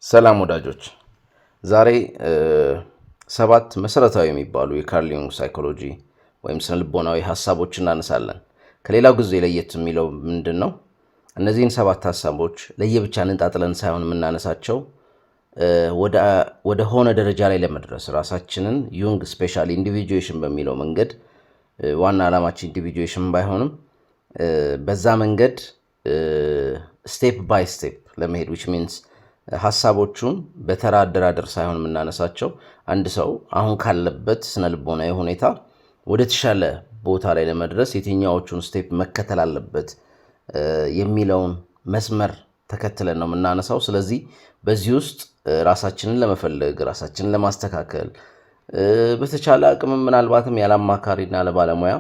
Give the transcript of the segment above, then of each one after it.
ሰላም ወዳጆች፣ ዛሬ ሰባት መሰረታዊ የሚባሉ የካርል ዩንግ ሳይኮሎጂ ወይም ስነልቦናዊ ሀሳቦች እናነሳለን። ከሌላው ጊዜ ለየት የሚለው ምንድን ነው? እነዚህን ሰባት ሀሳቦች ለየብቻ እንጣጥለን ሳይሆን የምናነሳቸው ወደ ሆነ ደረጃ ላይ ለመድረስ ራሳችንን ዩንግ ስፔሻሊ ኢንዲቪጁዌሽን በሚለው መንገድ ዋና ዓላማችን ኢንዲቪጁዌሽን ባይሆንም በዛ መንገድ ስቴፕ ባይ ስቴፕ ለመሄድ ዊች ሚንስ ሀሳቦቹን በተራ አደራደር ሳይሆን የምናነሳቸው አንድ ሰው አሁን ካለበት ስነልቦናዊ ሁኔታ ወደ ተሻለ ቦታ ላይ ለመድረስ የትኛዎቹን ስቴፕ መከተል አለበት የሚለውን መስመር ተከትለን ነው የምናነሳው። ስለዚህ በዚህ ውስጥ ራሳችንን ለመፈለግ ራሳችንን ለማስተካከል በተቻለ አቅም ምናልባትም ያለአማካሪና ለባለሙያ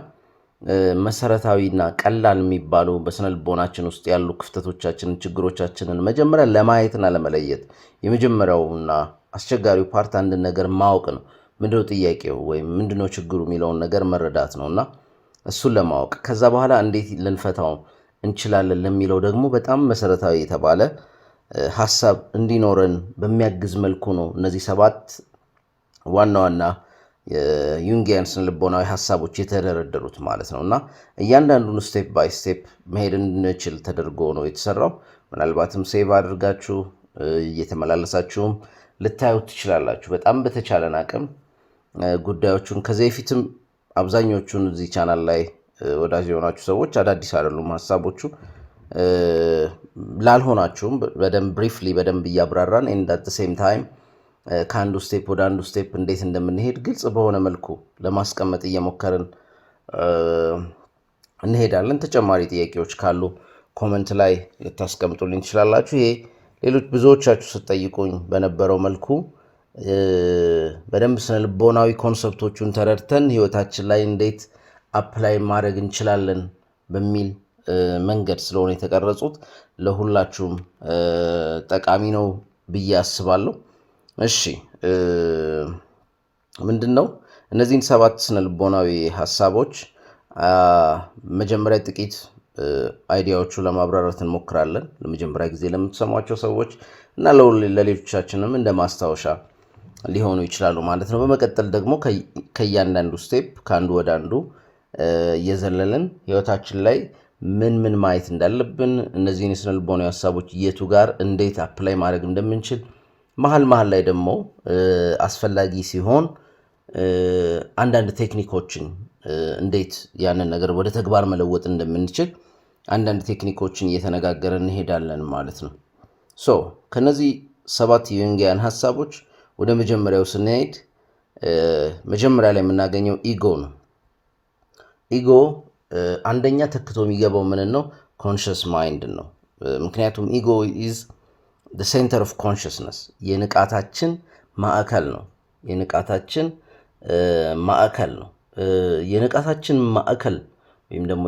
መሰረታዊና ቀላል የሚባሉ በስነልቦናችን ውስጥ ያሉ ክፍተቶቻችንን ችግሮቻችንን መጀመሪያ ለማየትና ለመለየት የመጀመሪያውና አስቸጋሪው ፓርት አንድ ነገር ማወቅ ነው። ምንድነው ጥያቄው ወይም ምንድነው ችግሩ የሚለውን ነገር መረዳት ነውና እሱን ለማወቅ ከዛ በኋላ እንዴት ልንፈታው እንችላለን ለሚለው ደግሞ በጣም መሰረታዊ የተባለ ሐሳብ እንዲኖረን በሚያግዝ መልኩ ነው እነዚህ ሰባት ዋና ዋና የዩንጊያን ስነልቦናዊ ሐሳቦች የተደረደሩት ማለት ነውና እያንዳንዱን ስቴፕ ባይ ስቴፕ መሄድ እንድንችል ተደርጎ ነው የተሰራው። ምናልባትም ሴቭ አድርጋችሁ እየተመላለሳችሁም ልታዩት ትችላላችሁ። በጣም በተቻለን አቅም ጉዳዮቹን ከዚህ በፊትም አብዛኞቹን እዚህ ቻናል ላይ ወዳጅ የሆናችሁ ሰዎች አዳዲስ አይደሉም ሐሳቦቹ ላልሆናችሁም በደንብ ብሪፍሊ በደንብ እያብራራን ኤንድ አት ዘ ሴም ታይም ከአንዱ ስቴፕ ወደ አንዱ ስቴፕ እንዴት እንደምንሄድ ግልጽ በሆነ መልኩ ለማስቀመጥ እየሞከርን እንሄዳለን። ተጨማሪ ጥያቄዎች ካሉ ኮመንት ላይ ልታስቀምጡልኝ ትችላላችሁ። ይሄ ሌሎች ብዙዎቻችሁ ስትጠይቁኝ በነበረው መልኩ በደንብ ስነልቦናዊ ኮንሰፕቶቹን ተረድተን ህይወታችን ላይ እንዴት አፕላይ ማድረግ እንችላለን በሚል መንገድ ስለሆነ የተቀረጹት ለሁላችሁም ጠቃሚ ነው ብዬ አስባለሁ። እሺ ምንድነው እነዚህን ሰባት ስነልቦናዊ ሐሳቦች መጀመሪያ ጥቂት አይዲያዎቹ ለማብራራት እንሞክራለን። ለመጀመሪያ ጊዜ ለምትሰሟቸው ሰዎች እና ለሌሎቻችንም እንደ ማስታወሻ ሊሆኑ ይችላሉ ማለት ነው። በመቀጠል ደግሞ ከእያንዳንዱ ስቴፕ ከአንዱ ወደ አንዱ እየዘለለን ህይወታችን ላይ ምን ማየት እንዳለብን እነዚህን የስነልቦናዊ ሐሳቦች የቱ ጋር እንዴት አፕላይ ማድረግ እንደምንችል መሀል ላይ ደግሞ አስፈላጊ ሲሆን አንዳንድ ቴክኒኮችን እንዴት ያንን ነገር ወደ ተግባር መለወጥ እንደምንችል አንዳንድ ቴክኒኮችን እየተነጋገረን እንሄዳለን ማለት ነው። ከነዚህ ሰባት ዩንጊያን ሐሳቦች ወደ መጀመሪያው ስንሄድ መጀመሪያ ላይ የምናገኘው ኢጎ ነው። ኢጎ አንደኛ ተክቶ የሚገባው ምን ነው? ኮንሽስ ማይንድ ነው። ምክንያቱም ኢጎ ኢዝ the center of consciousness የንቃታችን ማዕከል ነው። የንቃታችን ማዕከል ወይም ደግሞ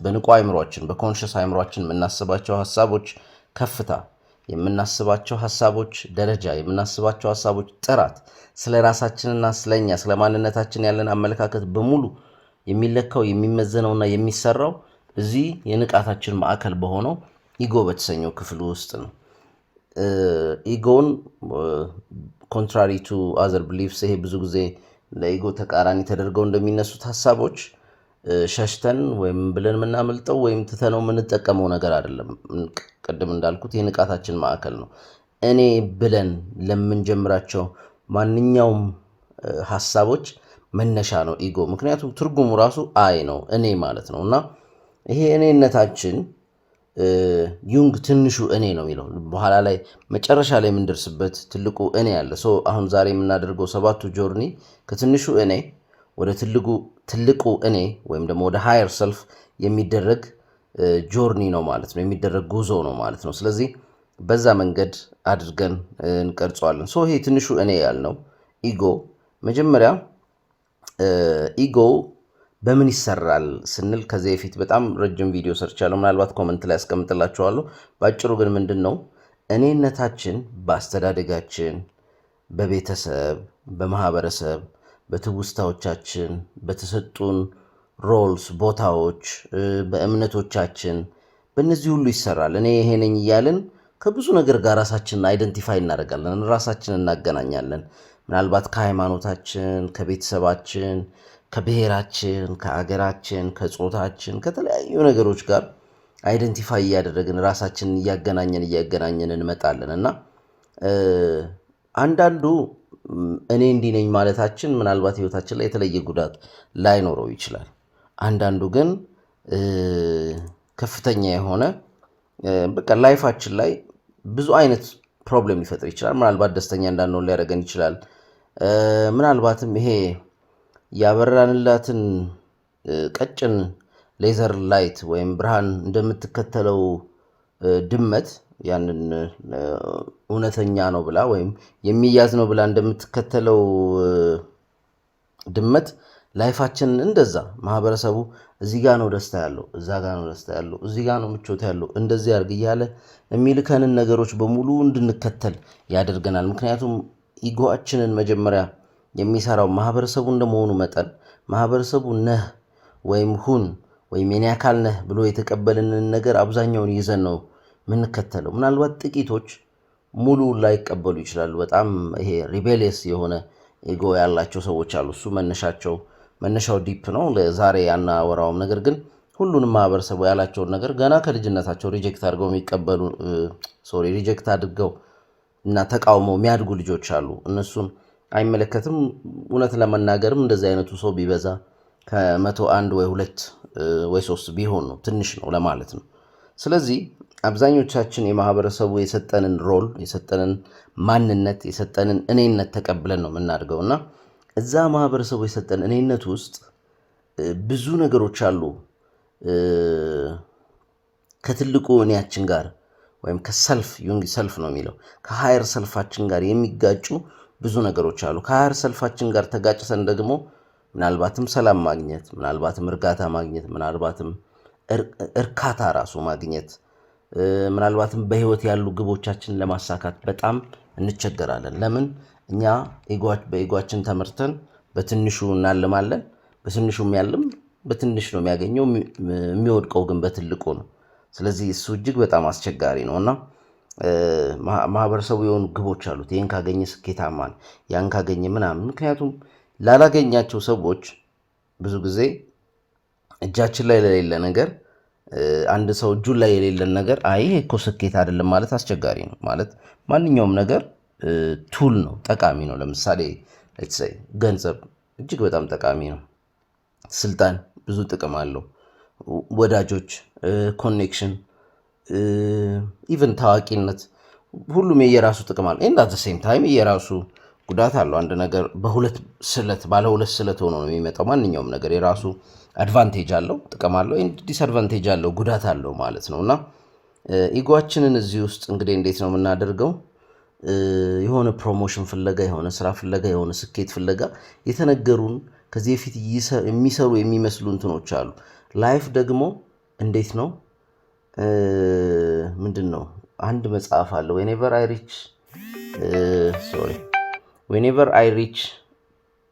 በንቁ አእምሯችን በኮንሽስ አእምሯችን የምናስባቸው ሐሳቦች ከፍታ፣ የምናስባቸው ሐሳቦች ደረጃ፣ የምናስባቸው ሐሳቦች ጥራት፣ ስለ ራሳችንና ስለኛ ስለ ማንነታችን ያለን አመለካከት በሙሉ የሚለካው የሚመዘነውና የሚሰራው እዚህ የንቃታችን ማዕከል በሆነው ኢጎ በተሰኘው ክፍል ውስጥ ነው። ኢጎን ኮንትራሪ ቱ አዘር ብሊፍስ ይሄ ብዙ ጊዜ ለኢጎ ተቃራኒ ተደርገው እንደሚነሱት ሐሳቦች ሸሽተን ወይም ብለን የምናመልጠው ወይም ትተነው የምንጠቀመው ነገር አይደለም። ቅድም እንዳልኩት የንቃታችን ማዕከል ነው። እኔ ብለን ለምንጀምራቸው ማንኛውም ሐሳቦች መነሻ ነው ኢጎ። ምክንያቱም ትርጉሙ ራሱ አይ ነው፣ እኔ ማለት ነው። እና ይሄ እኔነታችን ዩንግ ትንሹ እኔ ነው የሚለው በኋላ ላይ መጨረሻ ላይ የምንደርስበት ትልቁ እኔ ያለ አሁን ዛሬ የምናደርገው ሰባቱ ጆርኒ ከትንሹ እኔ ወደ ትልቁ እኔ ወይም ደግሞ ወደ ሃየር ሰልፍ የሚደረግ ጆርኒ ነው ማለት ነው፣ የሚደረግ ጉዞ ነው ማለት ነው። ስለዚህ በዛ መንገድ አድርገን እንቀርጸዋለን። ይሄ ትንሹ እኔ ያልነው ኢጎ መጀመሪያ ኢጎ በምን ይሰራል ስንል ከዚህ በፊት በጣም ረጅም ቪዲዮ ሰርቻለሁ። ምናልባት ኮመንት ላይ አስቀምጥላችኋለሁ። ባጭሩ ግን ምንድነው እኔነታችን በአስተዳደጋችን፣ በቤተሰብ፣ በማህበረሰብ፣ በትውስታዎቻችን፣ በተሰጡን ሮልስ ቦታዎች፣ በእምነቶቻችን በእነዚህ ሁሉ ይሰራል። እኔ ይሄ ነኝ እያልን ከብዙ ነገር ጋር ራሳችንን አይደንቲፋይ እናደርጋለን፣ ራሳችንን እናገናኛለን። ምናልባት ከሃይማኖታችን፣ ከቤተሰባችን፣ ከብሔራችን፣ ከአገራችን፣ ከጾታችን፣ ከተለያዩ ነገሮች ጋር አይደንቲፋይ እያደረግን ራሳችንን እያገናኘን እንመጣለን እና አንዳንዱ እኔ እንዲህ ነኝ ማለታችን ምናልባት ህይወታችን ላይ የተለየ ጉዳት ላይኖረው ይችላል። አንዳንዱ ግን ከፍተኛ የሆነ በቃ ላይፋችን ላይ ብዙ አይነት ፕሮብሌም ሊፈጥር ይችላል። ምናልባት ደስተኛ እንዳንሆን ሊያደርገን ይችላል። ምናልባትም ይሄ ያበራንላትን ቀጭን ሌዘር ላይት ወይም ብርሃን እንደምትከተለው ድመት ያንን እውነተኛ ነው ብላ ወይም የሚያዝ ነው ብላ እንደምትከተለው ድመት ላይፋችንን እንደዛ ማህበረሰቡ እዚህ ጋ ነው ደስታ ያለው፣ እዛ ጋ ነው ደስታ ያለው፣ እዚህ ጋ ነው ምቾት ያለው፣ እንደዚህ አድርግ እያለ የሚልከንን ነገሮች በሙሉ እንድንከተል ያደርገናል። ምክንያቱም ኢጎአችንን መጀመሪያ የሚሰራው ማህበረሰቡ እንደመሆኑ መጠን ማህበረሰቡ ነህ ወይም ሁን ወይም የኔ አካል ነህ ብሎ የተቀበልንን ነገር አብዛኛውን ይዘን ነው ምንከተለው። ምናልባት ጥቂቶች ሙሉ ላይቀበሉ ይችላሉ። በጣም ይሄ ሪቤሊየስ የሆነ ኢጎ ያላቸው ሰዎች አሉ። እሱ መነሻው ዲፕ ነው፣ ለዛሬ ያናወራውም። ነገር ግን ሁሉንም ማህበረሰቡ ያላቸውን ነገር ገና ከልጅነታቸው ሪጀክት አድርገው እና ተቃውመው የሚያድጉ ልጆች አሉ። እነሱን አይመለከትም። እውነት ለመናገርም እንደዚህ አይነቱ ሰው ቢበዛ ከ101 ወይ 2 ወይ 3 ቢሆን ነው፣ ትንሽ ነው ለማለት ነው። ስለዚህ አብዛኞቻችን የማህበረሰቡ የሰጠንን ሮል፣ የሰጠንን ማንነት፣ የሰጠንን እኔነት ተቀብለን ነው የምናድገው እና እዛ ማህበረሰቡ የሰጠን እኔነት ውስጥ ብዙ ነገሮች አሉ ከትልቁ እኔያችን ጋር ወይም ከሰልፍ ዩንግ ሰልፍ ነው የሚለው ከሃየር ሰልፋችን ጋር የሚጋጩ ብዙ ነገሮች አሉ። ከሃየር ሰልፋችን ጋር ተጋጭተን ደግሞ ምናልባትም ሰላም ማግኘት፣ ምናልባትም እርጋታ ማግኘት፣ ምናልባትም እርካታ ራሱ ማግኘት፣ ምናልባትም በህይወት ያሉ ግቦቻችንን ለማሳካት በጣም እንቸገራለን። ለምን? እኛ በኢጓችን ተመርተን በትንሹ እናልማለን። በትንሹ የሚያልም በትንሽ ነው የሚያገኘው፣ የሚወድቀው ግን በትልቁ ነው። ስለዚህ እሱ እጅግ በጣም አስቸጋሪ ነው እና ማህበረሰቡ የሆኑ ግቦች አሉት። ይህን ካገኘ ስኬታማ ነው፣ ያን ካገኘ ምናምን። ምክንያቱም ላላገኛቸው ሰዎች ብዙ ጊዜ እጃችን ላይ ለሌለ ነገር አንድ ሰው እጁ ላይ የሌለን ነገር ይሄ እኮ ስኬት አይደለም ማለት አስቸጋሪ ነው። ማለት ማንኛውም ነገር ቱል ነው፣ ጠቃሚ ነው። ለምሳሌ ገንዘብ እጅግ በጣም ጠቃሚ ነው። ስልጣን ብዙ ጥቅም አለው። ወዳጆች፣ ኮኔክሽን፣ ኢቨን ታዋቂነት፣ ሁሉም የየራሱ ጥቅም አለው። ኤንድ አት ዘ ሴም ታይም የራሱ ጉዳት አለው። አንድ ነገር ባለ ሁለት ስለት ሆኖ ነው የሚመጣው። ማንኛውም ነገር የራሱ አድቫንቴጅ አለው፣ ጥቅም አለው፣ ዲስአድቫንቴጅ አለው፣ ጉዳት አለው ማለት ነው እና ኢጓችንን እዚህ ውስጥ እንግዲህ እንዴት ነው የምናደርገው? የሆነ ፕሮሞሽን ፍለጋ፣ የሆነ ስራ ፍለጋ፣ የሆነ ስኬት ፍለጋ የተነገሩን ከዚህ በፊት የሚሰሩ የሚመስሉ እንትኖች አሉ። ላይፍ ደግሞ እንዴት ነው? ምንድን ነው? አንድ መጽሐፍ አለ ዌኔቨር አይ ሪች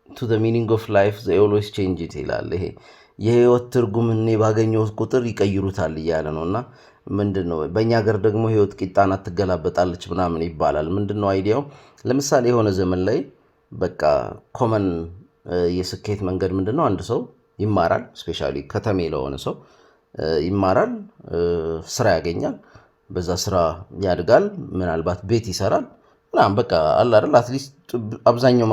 ቱ ዘ ሚኒንግ ኦፍ ላይፍ ዘይ ኦልዌይስ ቼንጅ ኢት ይላል። ይሄ የህይወት ትርጉም እኔ ባገኘሁት ቁጥር ይቀይሩታል እያለ ነው እና ምንድን ነው በእኛ ሀገር ደግሞ ህይወት ቂጣን ትገላበጣለች ምናምን ይባላል። ምንድን ነው አይዲያው? ለምሳሌ የሆነ ዘመን ላይ በቃ ኮመን የስኬት መንገድ ምንድን ነው? አንድ ሰው ይማራል፣ ስፔሻሊ ከተሜ ለሆነ ሰው ይማራል፣ ስራ ያገኛል፣ በዛ ስራ ያድጋል፣ ምናልባት ቤት ይሰራል ምናምን በቃ አለ አይደል፣ አትሊስት አብዛኛው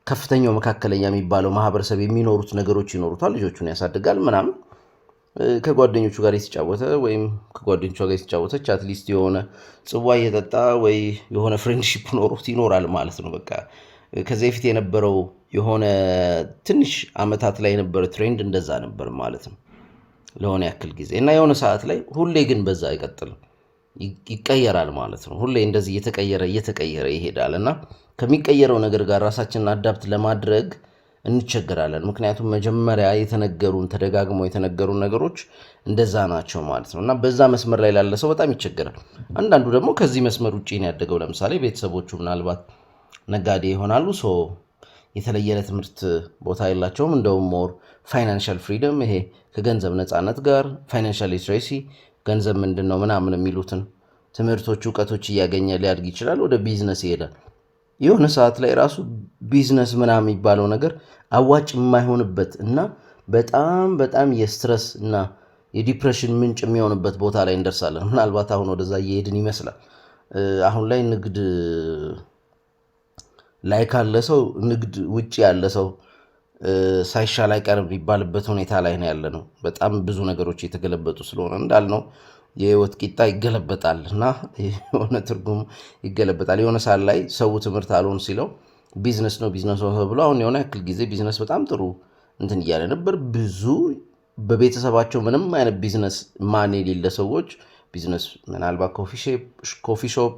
ከፍተኛው መካከለኛ የሚባለው ማህበረሰብ የሚኖሩት ነገሮች ይኖሩታል። ልጆቹን ያሳድጋል ምናምን፣ ከጓደኞቹ ጋር የተጫወተ ወይም ከጓደኞቹ ጋር የተጫወተች አትሊስት የሆነ ጽዋ እየጠጣ ወይ የሆነ ፍሬንድሺፕ ኖሮት ይኖራል ማለት ነው። በቃ ከዚህ በፊት የነበረው የሆነ ትንሽ አመታት ላይ የነበረ ትሬንድ እንደዛ ነበር ማለት ነው ለሆነ ያክል ጊዜ እና የሆነ ሰዓት ላይ ሁሌ ግን በዛ አይቀጥልም፣ ይቀየራል ማለት ነው። ሁሌ እንደዚህ እየተቀየረ ይሄዳል እና ከሚቀየረው ነገር ጋር ራሳችንን አዳፕት ለማድረግ እንቸገራለን። ምክንያቱም መጀመሪያ ተደጋግመው የተነገሩን ነገሮች እንደዛ ናቸው ማለት ነው እና በዛ መስመር ላይ ላለ ሰው በጣም ይቸገራል። አንዳንዱ ደግሞ ከዚህ መስመር ውጭ ነው ያደገው። ለምሳሌ ቤተሰቦቹ ምናልባት ነጋዴ ይሆናሉ፣ የተለየ ለትምህርት ቦታ የላቸውም። እንደውም ሞር ፋይናንሻል ፍሪደም፣ ይሄ ከገንዘብ ነፃነት ጋር ፋይናንሻል ሊትሬሲ፣ ገንዘብ ምንድን ነው ምናምን የሚሉትን ትምህርቶች፣ እውቀቶች እያገኘ ሊያድግ ይችላል። ወደ ቢዝነስ ይሄዳል። የሆነ ሰዓት ላይ ራሱ ቢዝነስ ምናምን የሚባለው ነገር አዋጭ የማይሆንበት እና በጣም በጣም የስትረስ እና የዲፕሬሽን ምንጭ የሚሆንበት ቦታ ላይ እንደርሳለን። ምናልባት አሁን ወደዛ እየሄድን ይመስላል። አሁን ላይ ንግድ ላይ ካለ ሰው ንግድ ውጭ ያለ ሰው ሳይሻል አይቀርም የሚባልበት ሁኔታ ላይ ነው ያለ ነው። በጣም ብዙ ነገሮች የተገለበጡ ስለሆነ እንዳልነው የህይወት ቂጣ ይገለበጣል እና የሆነ ትርጉም ይገለበጣል። የሆነ ሰዓት ላይ ሰው ትምህርት አልሆን ሲለው ቢዝነስ ነው ተብሎ አሁን የሆነ ያክል ጊዜ ቢዝነስ በጣም ጥሩ እንትን እያለ ነበር። ብዙ በቤተሰባቸው ምንም አይነት ቢዝነስ ማን የሌለ ሰዎች ቢዝነስ ምናልባት ኮፊ ሾፕ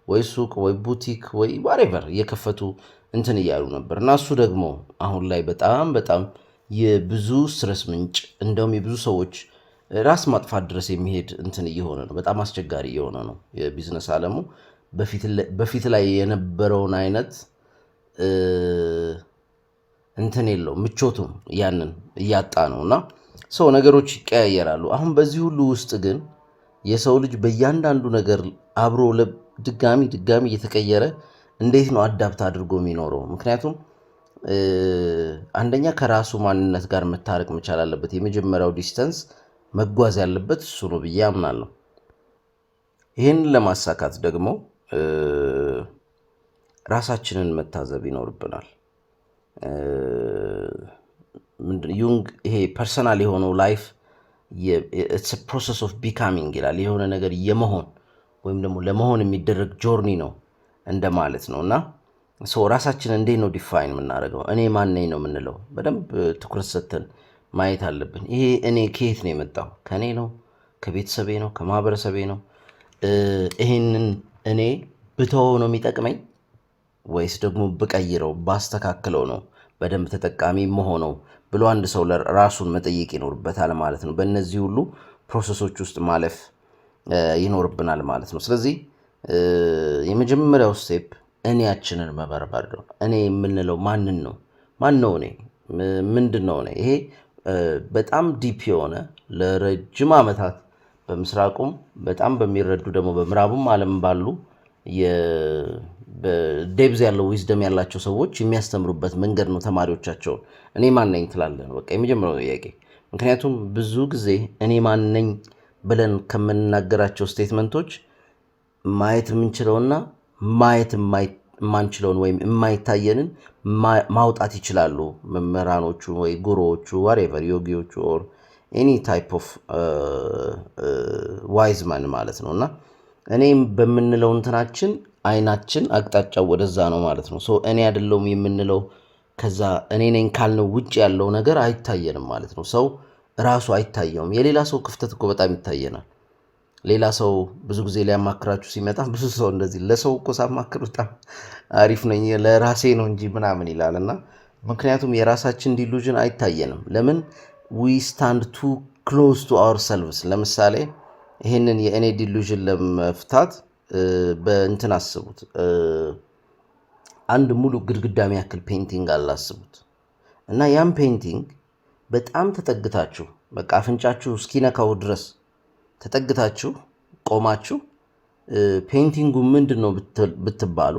ወይ ሱቅ ወይ ቡቲክ ወይ ዋሬቨር እየከፈቱ እንትን እያሉ ነበር እና እሱ ደግሞ አሁን ላይ በጣም በጣም የብዙ ስትረስ ምንጭ እንደውም የብዙ ሰዎች ራስ ማጥፋት ድረስ የሚሄድ እንትን እየሆነ ነው። በጣም አስቸጋሪ እየሆነ ነው የቢዝነስ ዓለሙ። በፊት ላይ የነበረውን አይነት እንትን የለው ምቾቱም ያንን እያጣ ነው እና ሰው ነገሮች ይቀያየራሉ። አሁን በዚህ ሁሉ ውስጥ ግን የሰው ልጅ በእያንዳንዱ ነገር አብሮ ድጋሚ እየተቀየረ እንዴት ነው አዳፕት አድርጎ የሚኖረው? ምክንያቱም አንደኛ ከራሱ ማንነት ጋር መታረቅ መቻል አለበት። የመጀመሪያው ዲስተንስ መጓዝ ያለበት እሱ ነው ብዬ አምናለሁ። ይህንን ለማሳካት ደግሞ ራሳችንን መታዘብ ይኖርብናል። ዩንግ ይሄ ፐርሰናል የሆነው ላይፍ ፕሮሰስ ኦፍ ቢካሚንግ ይላል። የሆነ ነገር የመሆን ወይም ደግሞ ለመሆን የሚደረግ ጆርኒ ነው እንደማለት ነው እና ራሳችንን እንዴት ነው ዲፋይን የምናደርገው? እኔ ማን ነኝ ነው የምንለው? በደንብ ትኩረት ሰጥተን ማየት አለብን። ይሄ እኔ ከየት ነው የመጣው? ከእኔ ነው? ከቤተሰቤ ነው? ከማህበረሰቤ ነው? ይሄንን እኔ ብተወው ነው የሚጠቅመኝ ወይስ ደግሞ ብቀይረው ባስተካክለው ነው በደንብ ተጠቃሚ መሆነው ብሎ አንድ ሰው ራሱን መጠየቅ ይኖርበታል ማለት ነው። በእነዚህ ሁሉ ፕሮሰሶች ውስጥ ማለፍ ይኖርብናል ማለት ነው። ስለዚህ የመጀመሪያው ስቴፕ እኔያችንን መበርበር ነው። እኔ የምንለው ማንን ነው? ማን ነው እኔ? ምንድን ነው እኔ? ይሄ በጣም ዲፕ የሆነ ለረጅም ዓመታት በምስራቁም በጣም በሚረዱ ደግሞ በምዕራቡም ዓለም ባሉ ዴብዝ ያለው ዊዝደም ያላቸው ሰዎች የሚያስተምሩበት መንገድ ነው። ተማሪዎቻቸውን እኔ ማን ነኝ ትላለህ? በቃ የመጀመሪያው ጥያቄ። ምክንያቱም ብዙ ጊዜ እኔ ማን ነኝ ብለን ከምንናገራቸው ስቴትመንቶች ማየት የምንችለውና ማየት የማንችለውን ወይም የማይታየንን ማውጣት ይችላሉ መምህራኖቹ ወይ ጉሮዎቹ ዋሬቨር ዮጊዎቹ ኦር ኤኒ ታይፕ ኦፍ ዋይዝማን ማለት ነው። እና እኔም በምንለው እንትናችን አይናችን አቅጣጫው ወደዛ ነው ማለት ነው። እኔ አይደለሁም የምንለው ከዛ እኔ ነኝ ካልነው ውጭ ያለው ነገር አይታየንም ማለት ነው። ሰው ራሱ አይታየውም። የሌላ ሰው ክፍተት እኮ በጣም ይታየናል። ሌላ ሰው ብዙ ጊዜ ሊያማክራችሁ ሲመጣ ብዙ ሰው እንደዚህ ለሰው እኮ ሳማክር በጣም አሪፍ ነኝ ለራሴ ነው እንጂ ምናምን ይላል እና ምክንያቱም የራሳችን ዲሉዥን አይታየንም። ለምን? ዊ ስታንድ ቱ ክሎዝ ቱ አወር ሰልቭስ። ለምሳሌ ይህንን የእኔ ዲሉዥን ለመፍታት በእንትን አስቡት። አንድ ሙሉ ግድግዳ የሚያክል ፔንቲንግ አላስቡት እና ያም ፔንቲንግ በጣም ተጠግታችሁ በቃ አፍንጫችሁ እስኪነካው ድረስ ተጠግታችሁ ቆማችሁ ፔንቲንጉ ምንድን ነው ብትባሉ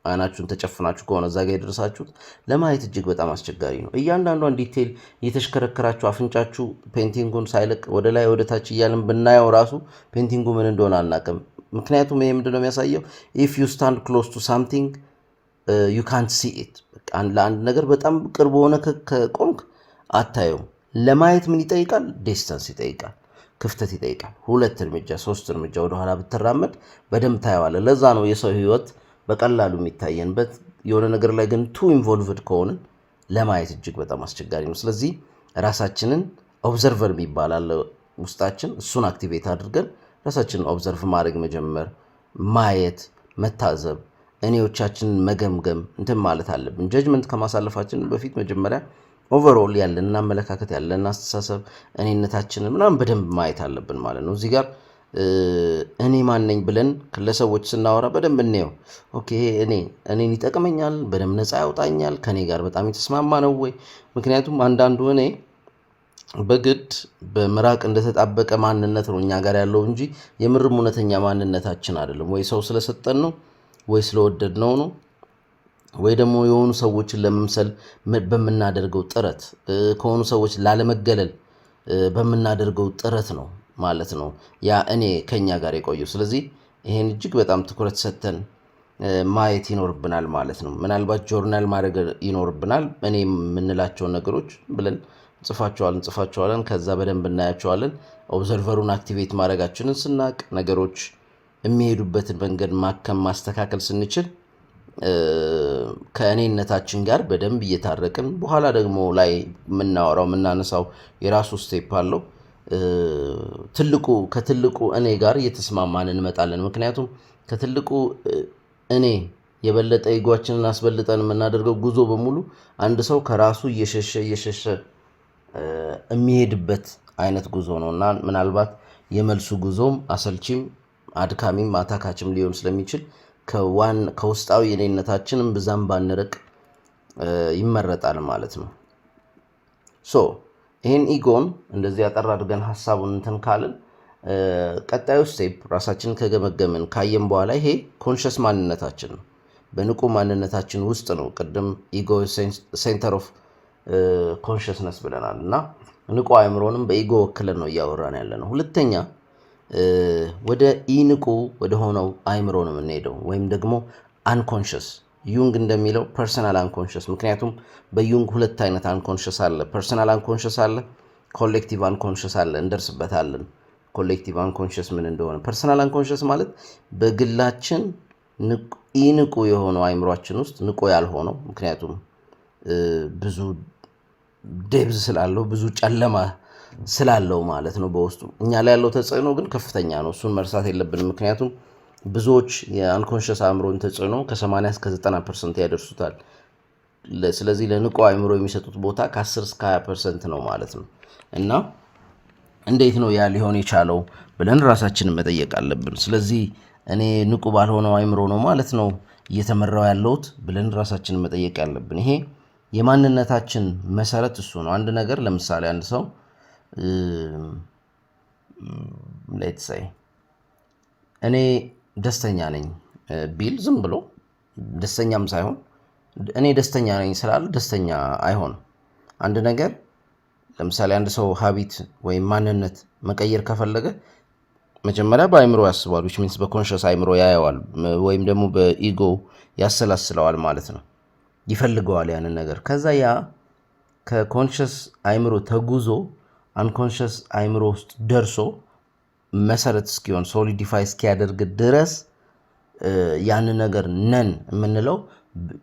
አይናችሁን ተጨፍናችሁ ከሆነ እዛ ጋ የደረሳችሁት ለማየት እጅግ በጣም አስቸጋሪ ነው። እያንዳንዷን ዲቴል እየተሽከረከራችሁ አፍንጫችሁ ፔንቲንጉን ሳይለቅ ወደ ላይ ወደ ታች እያልን ብናየው ራሱ ፔንቲንጉ ምን እንደሆነ አናውቅም። ምክንያቱም ይሄ ምንድን ነው የሚያሳየው? ኢፍ ዩ ስታንድ ክሎዝ ቱ ሳምቲንግ ዩ ካንት ሲ ኢት። ለአንድ ነገር በጣም ቅርብ ሆነ ከቆምክ አታየውም። ለማየት ምን ይጠይቃል? ዲስታንስ ይጠይቃል፣ ክፍተት ይጠይቃል። 2 እርምጃ 3 እርምጃ ወደኋላ ብትራመድ በደንብ ታየዋለህ። ለዛ ነው የሰው ህይወት በቀላሉ የሚታየንበት። የሆነ ነገር ላይ ግን ቱ ኢንቮልቭድ ከሆንን ለማየት እጅግ በጣም አስቸጋሪ ነው። ስለዚህ ራሳችንን ኦብዘርቨር ይባላል ውስጣችን፣ እሱን አክቲቬት አድርገን ራሳችንን ኦብዘርቭ ማድረግ መጀመር፣ ማየት፣ መታዘብ፣ እኔዎቻችንን መገምገም እንትን ማለት አለብን። ጀጅመንት ከማሳለፋችን በፊት መጀመሪያ ኦቨርኦል ያለን አመለካከት ያለን አስተሳሰብ እኔነታችንን ምናምን በደንብ ማየት አለብን ማለት ነው። እዚህ ጋር እኔ ማን ነኝ ብለን ለሰዎች ስናወራ በደንብ እንየው። ኦኬ እኔን ይጠቅመኛል፣ በደንብ ነፃ ያውጣኛል፣ ከኔ ጋር በጣም የተስማማ ነው ወይ? ምክንያቱም አንዳንዱ እኔ በግድ በምራቅ እንደተጣበቀ ማንነት ነው እኛ ጋር ያለው እንጂ የምርም እውነተኛ ማንነታችን አይደለም። ወይ ሰው ስለሰጠን ነው፣ ወይ ስለወደድነው ነው፣ ወይ ደግሞ የሆኑ ሰዎችን ለመምሰል በምናደርገው ጥረት ከሆኑ ሰዎች ላለመገለል በምናደርገው ጥረት ነው ማለት ነው ያ እኔ ከኛ ጋር የቆየው። ስለዚህ ይሄን እጅግ በጣም ትኩረት ሰጥተን ማየት ይኖርብናል ማለት ነው። ምናልባት ጆርናል ማድረግ ይኖርብናል። እኔ የምንላቸውን ነገሮች ብለን እንጽፋቸዋለን። ከዛ በደንብ እናያቸዋለን። ኦብዘርቨሩን አክቲቬት ማድረጋችንን ስናቅ፣ ነገሮች የሚሄዱበትን መንገድ ማከም ማስተካከል ስንችል ከእኔነታችን ጋር በደንብ እየታረቅን በኋላ ደግሞ ላይ የምናወራው የምናነሳው የራሱ ስቴፕ አለው። ከትልቁ እኔ ጋር እየተስማማን እንመጣለን። ምክንያቱም ከትልቁ እኔ የበለጠ ኢጓችንን አስበልጠን የምናደርገው ጉዞ በሙሉ አንድ ሰው ከራሱ እየሸሸ የሚሄድበት አይነት ጉዞ ነው እና ምናልባት የመልሱ ጉዞም አሰልቺም አድካሚም አታካችም ሊሆን ስለሚችል ከውስጣዊ እኔነታችንም ብዛም ባንርቅ ይመረጣል ማለት ነው። ይህን ኢጎን እንደዚህ ያጠር አድርገን ሀሳቡን እንትን ካልን ቀጣዩ ስቴፕ ራሳችንን ከገመገምን ካየን በኋላ ይሄ ኮንሽስ ማንነታችን ነው። በንቁ ማንነታችን ውስጥ ነው። ቅድም ኢጎ ሴንተር ኦፍ ኮንሽስነስ ብለናል እና ንቁ አእምሮንም በኢጎ ወክለን ነው እያወራን ያለ ነው። ሁለተኛ ወደ ኢንቁ ወደ ሆነው አእምሮ ነው የምንሄደው፣ ወይም ደግሞ አንኮንሽስ። ዩንግ እንደሚለው ፐርሰናል አንኮንሽስ። ምክንያቱም በዩንግ ሁለት አይነት አንኮንሽስ አለ። ፐርሰናል አንኮንሽስ አለ፣ ኮሌክቲቭ አንኮንሽስ አለ። እንደርስበታለን ኮሌክቲቭ አንኮንሽስ ምን እንደሆነ። ፐርሰናል አንኮንሽስ ማለት በግላችን ኢንቁ የሆነው አእምሯችን ውስጥ ንቁ ያልሆነው፣ ምክንያቱም ብዙ ዴብዝ ስላለው ብዙ ጨለማ ስላለው ማለት ነው በውስጡ። እኛ ላይ ያለው ተጽዕኖ ግን ከፍተኛ ነው። እሱን መርሳት የለብንም። ምክንያቱም ብዙዎች የአንኮንሽስ አእምሮን ተጽዕኖ ከ80 እስከ 90% ያደርሱታል። ስለዚህ ለንቁ አእምሮ የሚሰጡት ቦታ ከ10 እስከ 20% ነው ማለት ነው። እና እንዴት ነው ያ ሊሆን የቻለው ብለን ራሳችንን መጠየቅ አለብን። ስለዚህ እኔ ንቁ ባልሆነው አእምሮ ነው ማለት ነው እየተመራው ያለሁት ብለን ራሳችንን መጠየቅ ያለብን። ይሄ የማንነታችን መሰረት እሱ ነው። አንድ ነገር ለምሳሌ አንድ ሰው ሌትስ ሴይ እኔ ደስተኛ ነኝ ቢል ዝም ብሎ ደስተኛም ሳይሆን እኔ ደስተኛ ነኝ ስላለ ደስተኛ አይሆንም። አንድ ነገር ለምሳሌ አንድ ሰው ሀቢት ወይም ማንነት መቀየር ከፈለገ መጀመሪያ በአእምሮ ያስባል፣ which means በኮንሽስ አእምሮ ያየዋል ወይም ደግሞ በኢጎ ያሰላስለዋል ማለት ነው። ይፈልገዋል ያንን ነገር። ከዛ ያ ከኮንሽስ አእምሮ ተጉዞ አንኮንሽስ አእምሮ ውስጥ ደርሶ መሰረት እስኪሆን ሶሊዲፋይ እስኪያደርግ ድረስ ያንን ነገር ነን የምንለው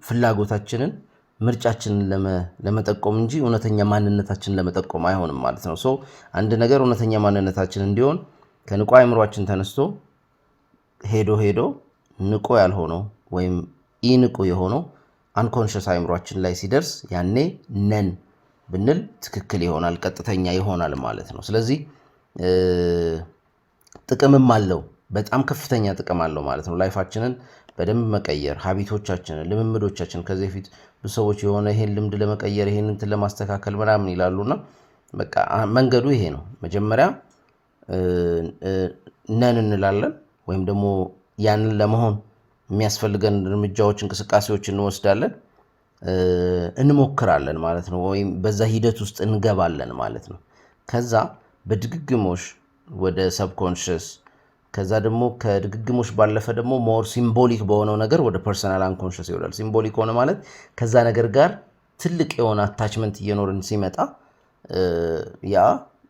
ፍላጎታችንን ምርጫችንን ለመጠቆም እንጂ እውነተኛ ማንነታችንን ለመጠቆም አይሆንም ማለት ነው። አንድ ነገር እውነተኛ ማንነታችን እንዲሆን ከንቁ አእምሯችን ተነስቶ ሄዶ ንቁ ያልሆነው ወይም ኢንቁ የሆነው አንኮንሽስ አእምሯችን ላይ ሲደርስ ያኔ ነን ብንል ትክክል ይሆናል፣ ቀጥተኛ ይሆናል ማለት ነው። ስለዚህ ጥቅምም አለው፣ በጣም ከፍተኛ ጥቅም አለው ማለት ነው። ላይፋችንን በደንብ መቀየር፣ ሀቢቶቻችንን፣ ልምምዶቻችን ከዚህ በፊት ብዙ ሰዎች የሆነ ይሄን ልምድ ለመቀየር ይሄን እንትን ለማስተካከል ምናምን ይላሉና በቃ መንገዱ ይሄ ነው። መጀመሪያ ነን እንላለን፣ ወይም ደግሞ ያንን ለመሆን የሚያስፈልገን እርምጃዎች፣ እንቅስቃሴዎች እንወስዳለን፣ እንሞክራለን ማለት ነው። ወይም በዛ ሂደት ውስጥ እንገባለን ማለት ነው። ከዛ በድግግሞሽ ወደ ሰብኮንሽስ፣ ከዛ ደግሞ ከድግግሞሽ ባለፈ ደግሞ ሞር ሲምቦሊክ በሆነው ነገር ወደ ፐርሰናል አንኮንሽስ ይወዳል። ሲምቦሊክ ሆነ ማለት ከዛ ነገር ጋር ትልቅ የሆነ አታችመንት እየኖርን ሲመጣ ያ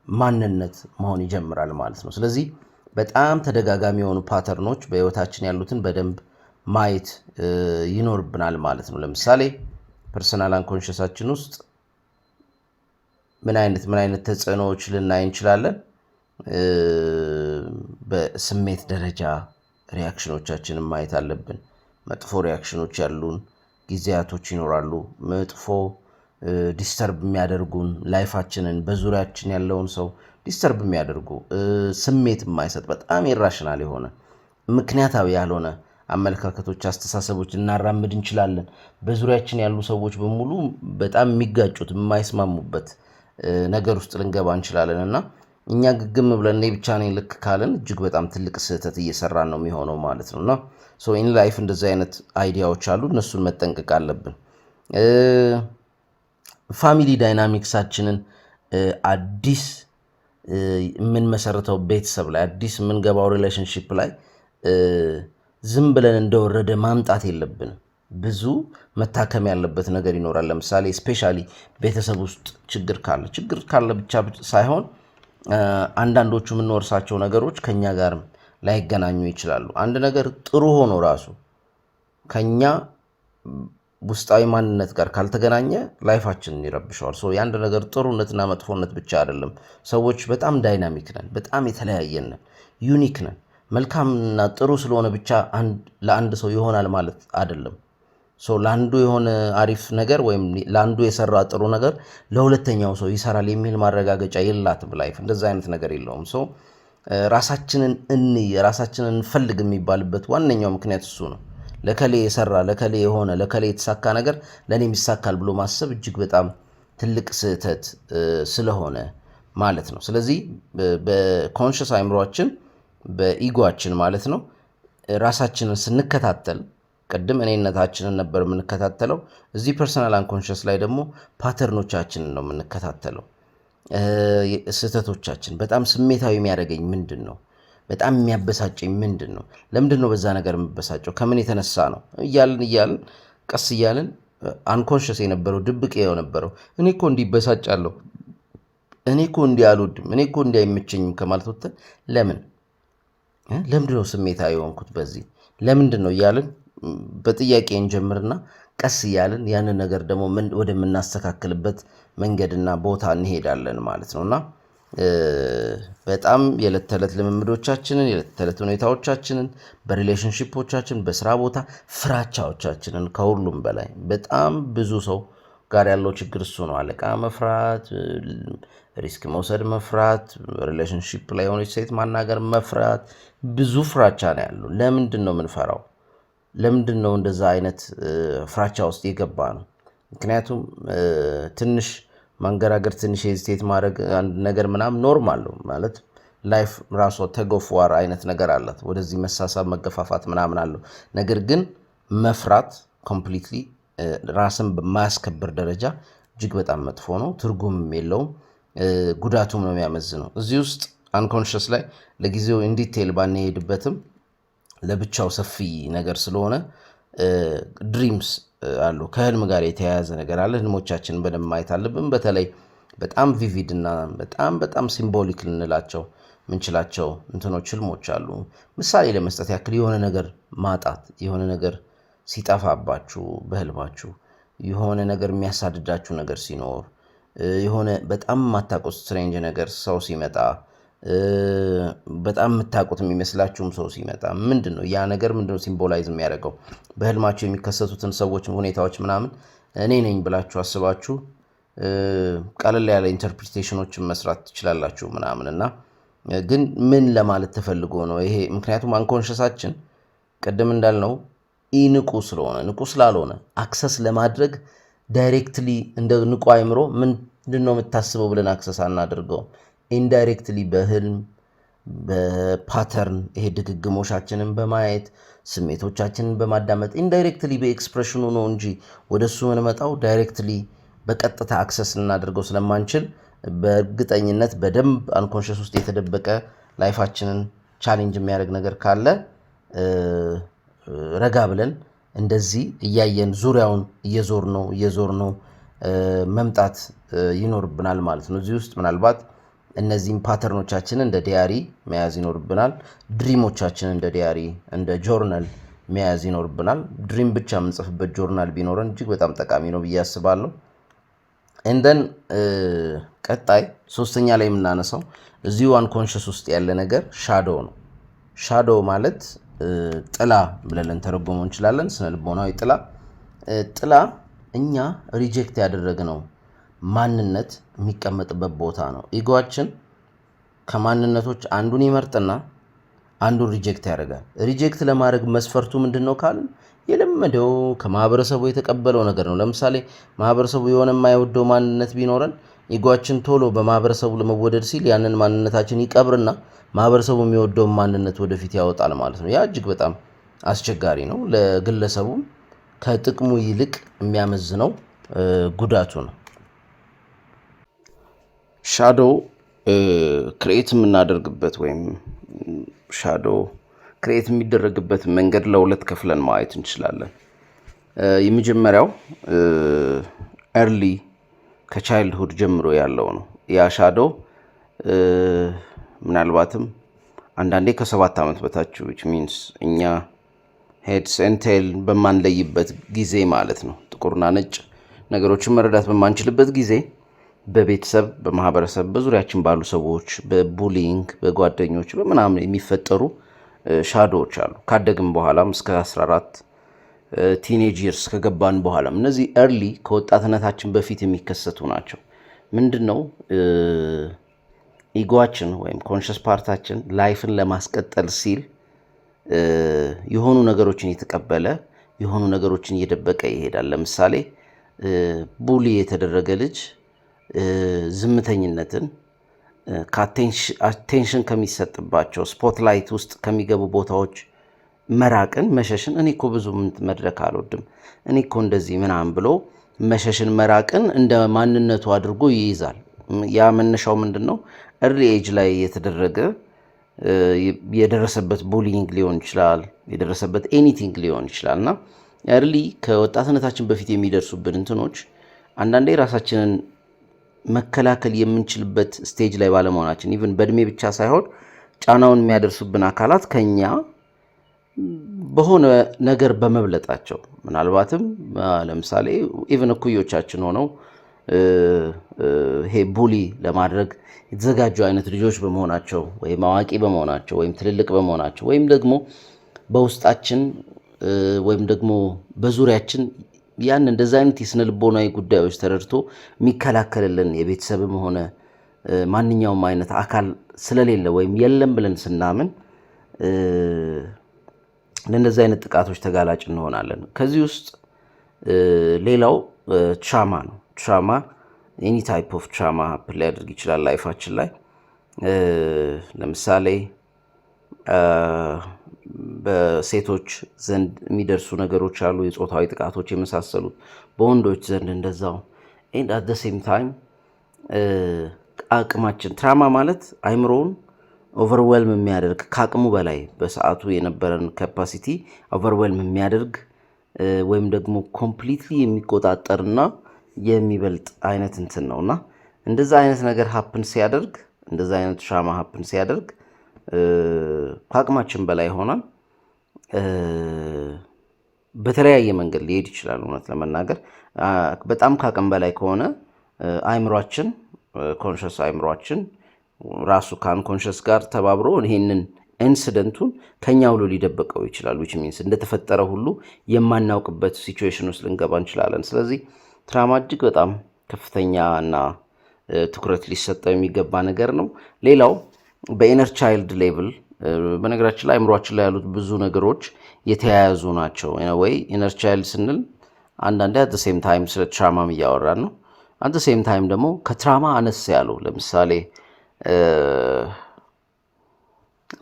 ማንነት መሆን ይጀምራል ማለት ነው። ስለዚህ በጣም ተደጋጋሚ የሆኑ ፓተርኖች በህይወታችን ያሉትን በደንብ ማየት ይኖርብናል ማለት ነው። ለምሳሌ ፐርሰናል አንኮንሽሳችን ውስጥ ምን አይነት ተጽዕኖዎች ልናይ እንችላለን? በስሜት ደረጃ ሪያክሽኖቻችንን ማየት አለብን። መጥፎ ሪያክሽኖች ያሉን ጊዜያቶች ይኖራሉ። መጥፎ ዲስተርብ የሚያደርጉን ላይፋችንን በዙሪያችን ያለውን ሰው ዲስተርብ የሚያደርጉ ስሜት የማይሰጥ በጣም ኢራሽናል የሆነ ምክንያታዊ ያልሆነ አመለካከቶች፣ አስተሳሰቦች እናራምድ እንችላለን። በዙሪያችን ያሉ ሰዎች በሙሉ በጣም የሚጋጩት የማይስማሙበት ነገር ውስጥ ልንገባ እንችላለን እና እኛ ግግም ብለን እኔ ብቻ ነኝ ልክ ካለን እጅግ በጣም ትልቅ ስህተት እየሰራን ነው የሚሆነው ማለት ነው። እና ኢን ላይፍ እንደዚህ አይነት አይዲያዎች አሉ፣ እነሱን መጠንቀቅ አለብን። ፋሚሊ ዳይናሚክሳችንን አዲስ የምንመሰርተው ቤተሰብ ላይ አዲስ የምንገባው ሪሌሽንሽፕ ላይ ዝም ብለን እንደወረደ ማምጣት የለብንም። ብዙ መታከም ያለበት ነገር ይኖራል። ለምሳሌ ስፔሻሊ ቤተሰብ ውስጥ ችግር ካለ ብቻ ሳይሆን አንዳንዶቹ የምንወርሳቸው ነገሮች ከኛ ጋርም ላይገናኙ ይችላሉ። አንድ ነገር ጥሩ ሆኖ ራሱ ከኛ ውስጣዊ ማንነት ጋር ካልተገናኘ ላይፋችንን ይረብሸዋል። የአንድ ነገር ጥሩነትና መጥፎነት ብቻ አይደለም። ሰዎች በጣም ዳይናሚክ ነን፣ በጣም የተለያየን ነን፣ ዩኒክ ነን። መልካምና ጥሩ ስለሆነ ብቻ ለአንድ ሰው ይሆናል ማለት አይደለም። ለአንዱ የሆነ አሪፍ ነገር ወይም ለአንዱ የሰራ ጥሩ ነገር ለሁለተኛው ሰው ይሰራል የሚል ማረጋገጫ የላትም ላይፍ። እንደዛ አይነት ነገር የለውም። ራሳችንን ራሳችንን እንፈልግ የሚባልበት ዋነኛው ምክንያት እሱ ነው። ለከሌ የሰራ ለከሌ የሆነ ለከሌ የተሳካ ነገር ለእኔም ይሳካል ብሎ ማሰብ እጅግ በጣም ትልቅ ስህተት ስለሆነ ማለት ነው። ስለዚህ በኮንሽስ አይምሯችን በኢጎችን ማለት ነው ራሳችንን ስንከታተል ቅድም እኔነታችንን ነበር የምንከታተለው። እዚህ ፐርሰናል አንኮንሽስ ላይ ደግሞ ፓተርኖቻችንን ነው የምንከታተለው። ስህተቶቻችን በጣም ስሜታዊ የሚያደርገኝ ምንድን ነው? በጣም የሚያበሳጨኝ ምንድን ነው? ለምንድን ነው በዛ ነገር የምበሳጨው? ከምን የተነሳ ነው? እያልን ቀስ እያልን አንኮንሽስ የነበረው ድብቅ የነበረው እኔ እኮ እንዲበሳጫለሁ፣ እኔ እኮ እንዲህ አልወድም፣ እኔ እኮ እንዲህ አይመቸኝም ከማለት ወጥተን ለምንድን ነው ስሜታዊ የሆንኩት በዚህ ለምንድን ነው እያልን በጥያቄ እንጀምርና ቀስ እያልን ያንን ነገር ደግሞ ወደምናስተካክልበት መንገድና ቦታ እንሄዳለን ማለት ነው። እና በጣም የዕለት ተዕለት ልምምዶቻችንን የዕለት ተዕለት ሁኔታዎቻችንን በሪሌሽንሺፖቻችን በስራ ቦታ ፍራቻዎቻችንን ከሁሉም በላይ በጣም ብዙ ሰው ጋር ያለው ችግር እሱ ነው። አለቃ መፍራት፣ ሪስክ መውሰድ መፍራት፣ ሪሌሽንሺፕ ላይ የሆነች ሴት ማናገር መፍራት፣ ብዙ ፍራቻ ነው ያለው። ለምንድን ነው የምንፈራው? ለምንድን ነው እንደዛ አይነት ፍራቻ ውስጥ የገባ ነው? ምክንያቱም ትንሽ ማንገራገር፣ ትንሽ ሄዚቴት ማድረግ አንድ ነገር ምናምን ኖርማል ነው ማለት ላይፍ ራሷ ተጎፍዋር አይነት ነገር አላት። ወደዚህ መሳሳብ መገፋፋት ምናምን አለው። ነገር ግን መፍራት ኮምፕሊትሊ ራስን በማያስከብር ደረጃ እጅግ በጣም መጥፎ ነው። ትርጉም የለውም፣ ጉዳቱም ነው የሚያመዝነው። እዚህ ውስጥ አንኮንሽስ ላይ ለጊዜው ኢንዲቴል ባንሄድበትም ለብቻው ሰፊ ነገር ስለሆነ ድሪምስ አሉ። ከህልም ጋር የተያያዘ ነገር አለ። ህልሞቻችንን በደንብ ማየት አለብን። በተለይ በጣም ቪቪድ እና በጣም ሲምቦሊክ ልንላቸው ምንችላቸው እንትኖች ህልሞች አሉ። ምሳሌ ለመስጠት ያክል የሆነ ነገር ማጣት፣ የሆነ ነገር ሲጠፋባችሁ በህልማችሁ፣ የሆነ ነገር የሚያሳድዳችሁ ነገር ሲኖር፣ የሆነ በጣም የማታውቁት ስትሬንጅ ነገር ሰው ሲመጣ፣ በጣም የምታውቁት የሚመስላችሁም ሰው ሲመጣ ምንድን ነው ያ ነገር? ምንድን ነው ሲምቦላይዝ የሚያደርገው? በህልማችሁ የሚከሰቱትን ሰዎች፣ ሁኔታዎች ምናምን እኔ ነኝ ብላችሁ አስባችሁ ቀለል ያለ ኢንተርፕሪቴሽኖችን መስራት ትችላላችሁ ምናምን እና ግን ምን ለማለት ተፈልጎ ነው ይሄ? ምክንያቱም አንኮንሽሳችን ቅድም እንዳልነው ንቁ ስላልሆነ አክሰስ ለማድረግ ዳይሬክትሊ እንደ ንቁ አይምሮ ምንድን ነው የምታስበው ብለን አክሰስ አናደርገው። ኢንዳይሬክትሊ በህልም በፓተርን ይሄ ድግግሞሻችንን በማየት ስሜቶቻችንን በማዳመጥ ኢንዳይሬክትሊ በኤክስፕሬሽኑ ነው እንጂ ወደሱ ምንመጣው ዳይሬክትሊ በቀጥታ አክሰስ ልናደርገው ስለማንችል በእርግጠኝነት በደንብ አንኮንሽስ ውስጥ የተደበቀ ላይፋችንን ቻሌንጅ የሚያደርግ ነገር ካለ ረጋ ብለን እንደዚህ እያየን ዙሪያውን እየዞር ነው መምጣት ይኖርብናል ማለት ነው። እዚህ ውስጥ ምናልባት እነዚህም ፓተርኖቻችንን እንደ ዲያሪ መያዝ ይኖርብናል። ድሪሞቻችንን እንደ ዲያሪ እንደ ጆርናል መያዝ ይኖርብናል። ድሪም ብቻ የምንጽፍበት ጆርናል ቢኖረን እጅግ በጣም ጠቃሚ ነው ብዬ አስባለሁ። እንደን ቀጣይ ሶስተኛ ላይ የምናነሳው እዚሁ አንኮንሽስ ውስጥ ያለ ነገር ሻዶ ነው። ሻዶ ማለት ጥላ ብለን ልንተረጎመው እንችላለን። ስነልቦናዊ ጥላ እኛ ሪጀክት ያደረግነው ማንነት የሚቀመጥበት ቦታ ነው። ኢጎአችን ከማንነቶች አንዱን ይመርጥና አንዱን ሪጀክት ያደርጋል። ሪጀክት ለማድረግ መስፈርቱ ምንድን ነው ካልን የለመደው ከማህበረሰቡ የተቀበለው ነገር ነው። ለምሳሌ ማህበረሰቡ የሆነ የማይወደው ማንነት ቢኖረን ኢጓችን ቶሎ በማህበረሰቡ ለመወደድ ሲል ያንን ማንነታችን ይቀብርና ማህበረሰቡ የሚወደውን ማንነት ወደፊት ያወጣል ማለት ነው። ያ እጅግ በጣም አስቸጋሪ ነው። ለግለሰቡም ከጥቅሙ ይልቅ የሚያመዝነው ጉዳቱ ነው። ሻዶው ክሬት የምናደርግበት ወይም ሻዶው ክሬት የሚደረግበት መንገድ ለሁለት ከፍለን ማየት እንችላለን። የመጀመሪያው ኤርሊ ከቻይልድሁድ ጀምሮ ያለው ነው። ያ ሻዶው ምናልባትም አንዳንዴ ከ7 ዓመት በታች which means እኛ ሄድስ ኤንድ ቴል በማንለይበት ጊዜ ማለት ነው። ጥቁርና ነጭ ነገሮችን መረዳት በማንችልበት ጊዜ በቤተሰብ፣ በማህበረሰብ፣ በዙሪያችን ባሉ ሰዎች፣ በቡሊንግ፣ በጓደኞች በምናምን የሚፈጠሩ ሻዶዎች አሉ። ካደግም በኋላም እስከ 14 ቲኔጅ ይርስ ከገባን በኋላም እነዚህ ኤርሊ ከወጣትነታችን በፊት የሚከሰቱ ናቸው። ምንድን ነው ኢጎአችን ወይም ኮንሽስ ፓርታችን ላይፍን ለማስቀጠል ሲል የሆኑ ነገሮችን የተቀበለ የሆኑ ነገሮችን እየደበቀ ይሄዳል። ለምሳሌ ቡሊ የተደረገ ልጅ ዝምተኝነትን፣ አቴንሽን ከሚሰጥባቸው ስፖትላይት ውስጥ ከሚገቡ ቦታዎች መራቅን፣ መሸሽን፣ እኔ እኮ ብዙ መድረክ አልወድም፣ እኔ እኮ እንደዚህ ምናምን ብሎ መሸሽን፣ መራቅን እንደ ማንነቱ አድርጎ ይይዛል። ያ መነሻው ምንድን ነው? እርሊ ኤጅ ላይ የተደረገ የደረሰበት ቡሊንግ ሊሆን ይችላል፣ የደረሰበት ኤኒቲንግ ሊሆን ይችላል። እና እርሊ ከወጣትነታችን በፊት የሚደርሱብን እንትኖች አንዳንዴ ራሳችንን መከላከል የምንችልበት ስቴጅ ላይ ባለመሆናችን ኢቭን በእድሜ ብቻ ሳይሆን ጫናውን የሚያደርሱብን አካላት ከኛ በሆነ ነገር በመብለጣቸው ምናልባትም ለምሳሌ ኢቭን እኩዮቻችን ሆነው ይሄ ቡሊ ለማድረግ የተዘጋጁ አይነት ልጆች በመሆናቸው ወይም አዋቂ በመሆናቸው ወይም ትልልቅ በመሆናቸው ወይም ደግሞ በውስጣችን ወይም ደግሞ በዙሪያችን ያን እንደዛ አይነት የስነ ልቦናዊ ጉዳዮች ተረድቶ የሚከላከልልን የቤተሰብም ሆነ ማንኛውም አይነት አካል ስለሌለ ወይም የለም ብለን ስናምን ለእንደዚህ አይነት ጥቃቶች ተጋላጭ እንሆናለን። ከዚህ ውስጥ ሌላው ትራማ ነው። ትራማ ኤኒ ታይፕ ኦፍ ትራማ ሀፕን ሊያደርግ ይችላል ላይፋችን ላይ። ለምሳሌ በሴቶች ዘንድ የሚደርሱ ነገሮች አሉ፣ የጾታዊ ጥቃቶች የመሳሰሉት፣ በወንዶች ዘንድ እንደዛው። ኤንድ አት ዘ ሴም ታይም አቅማችን ትራማ ማለት አይምሮውን ኦቨርዌልም የሚያደርግ ከአቅሙ በላይ በሰዓቱ የነበረን ካፓሲቲ ኦቨርዌልም የሚያደርግ ወይም ደግሞ ኮምፕሊትሊ የሚቆጣጠርና የሚበልጥ አይነት እንትን ነውና እንደዛ አይነት ነገር ሀፕን ሲያደርግ እንደዛ አይነት ትራማ ሀፕን ሲያደርግ ከአቅማችን በላይ ሆናል። በተለያየ መንገድ ሊሄድ ይችላል። እውነት ለመናገር በጣም ከአቅም በላይ ከሆነ አይምሯችን ኮንሽስ አይምሯችን ራሱ ከአንኮንሽስ ጋር ተባብሮ ይሄንን ኢንሲደንቱን ከኛ ብሎ ሊደበቀው ይችላል። which means እንደተፈጠረ ሁሉ የማናውቅበት ሲቹዌሽን ውስጥ ልንገባ እንችላለን። ስለዚህ ትራማ እጅግ በጣም ከፍተኛ እና ትኩረት ሊሰጠው የሚገባ ነገር ነው። ሌላው በኢነር ቻይልድ ሌቭል በነገራችን ላይ አእምሯችን ላይ ያሉት ብዙ ነገሮች የተያያዙ ናቸው። ወይ ኢነር ቻይልድ ስንል አንዳንዴ አት ሴም ታይም ስለ ትራማም እያወራን ነው። አት ሴም ታይም ደግሞ ከትራማ አነስ ያሉ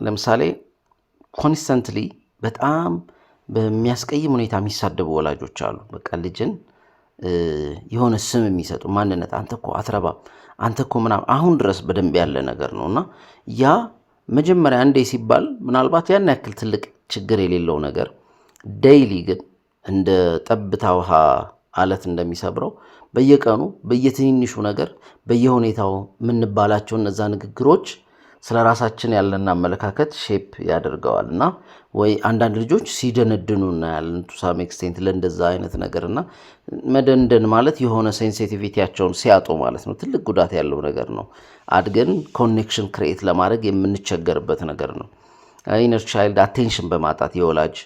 ለምሳሌ ኮንስተንትሊ በጣም በሚያስቀይም ሁኔታ የሚሳደቡ ወላጆች አሉ። በቃ ልጅን የሆነ ስም የሚሰጡ ማንነት፣ አንተ እኮ አትረባም፣ አንተ እኮ ምናምን አሁን ድረስ በደንብ ያለ ነገር ነው እና ያ መጀመሪያ አንዴ ሲባል ምናልባት ያን ያክል ትልቅ ችግር የሌለው ነገር ዴይሊ ግን እንደ ጠብታ ውሃ አለት እንደሚሰብረው በየቀኑ በየትንንሹ ነገር በየሁኔታው የምንባላቸው እነዛ ንግግሮች ስለ ራሳችን ያለን አመለካከት ሼፕ ያደርገዋል እና ወይ አንዳንድ ልጆች ሲደነድኑ እናያለን ቱ ሳም ኤክስቴንት ለእንደዛ አይነት ነገር እና መደንደን ማለት የሆነ ሴንሲቲቪቲያቸውን ሲያጡ ማለት ነው። ትልቅ ጉዳት ያለው ነገር ነው። አድገን ኮኔክሽን ክሬት ለማድረግ የምንቸገርበት ነገር ነው። ኢነር ቻይልድ አቴንሽን በማጣት የወላጅ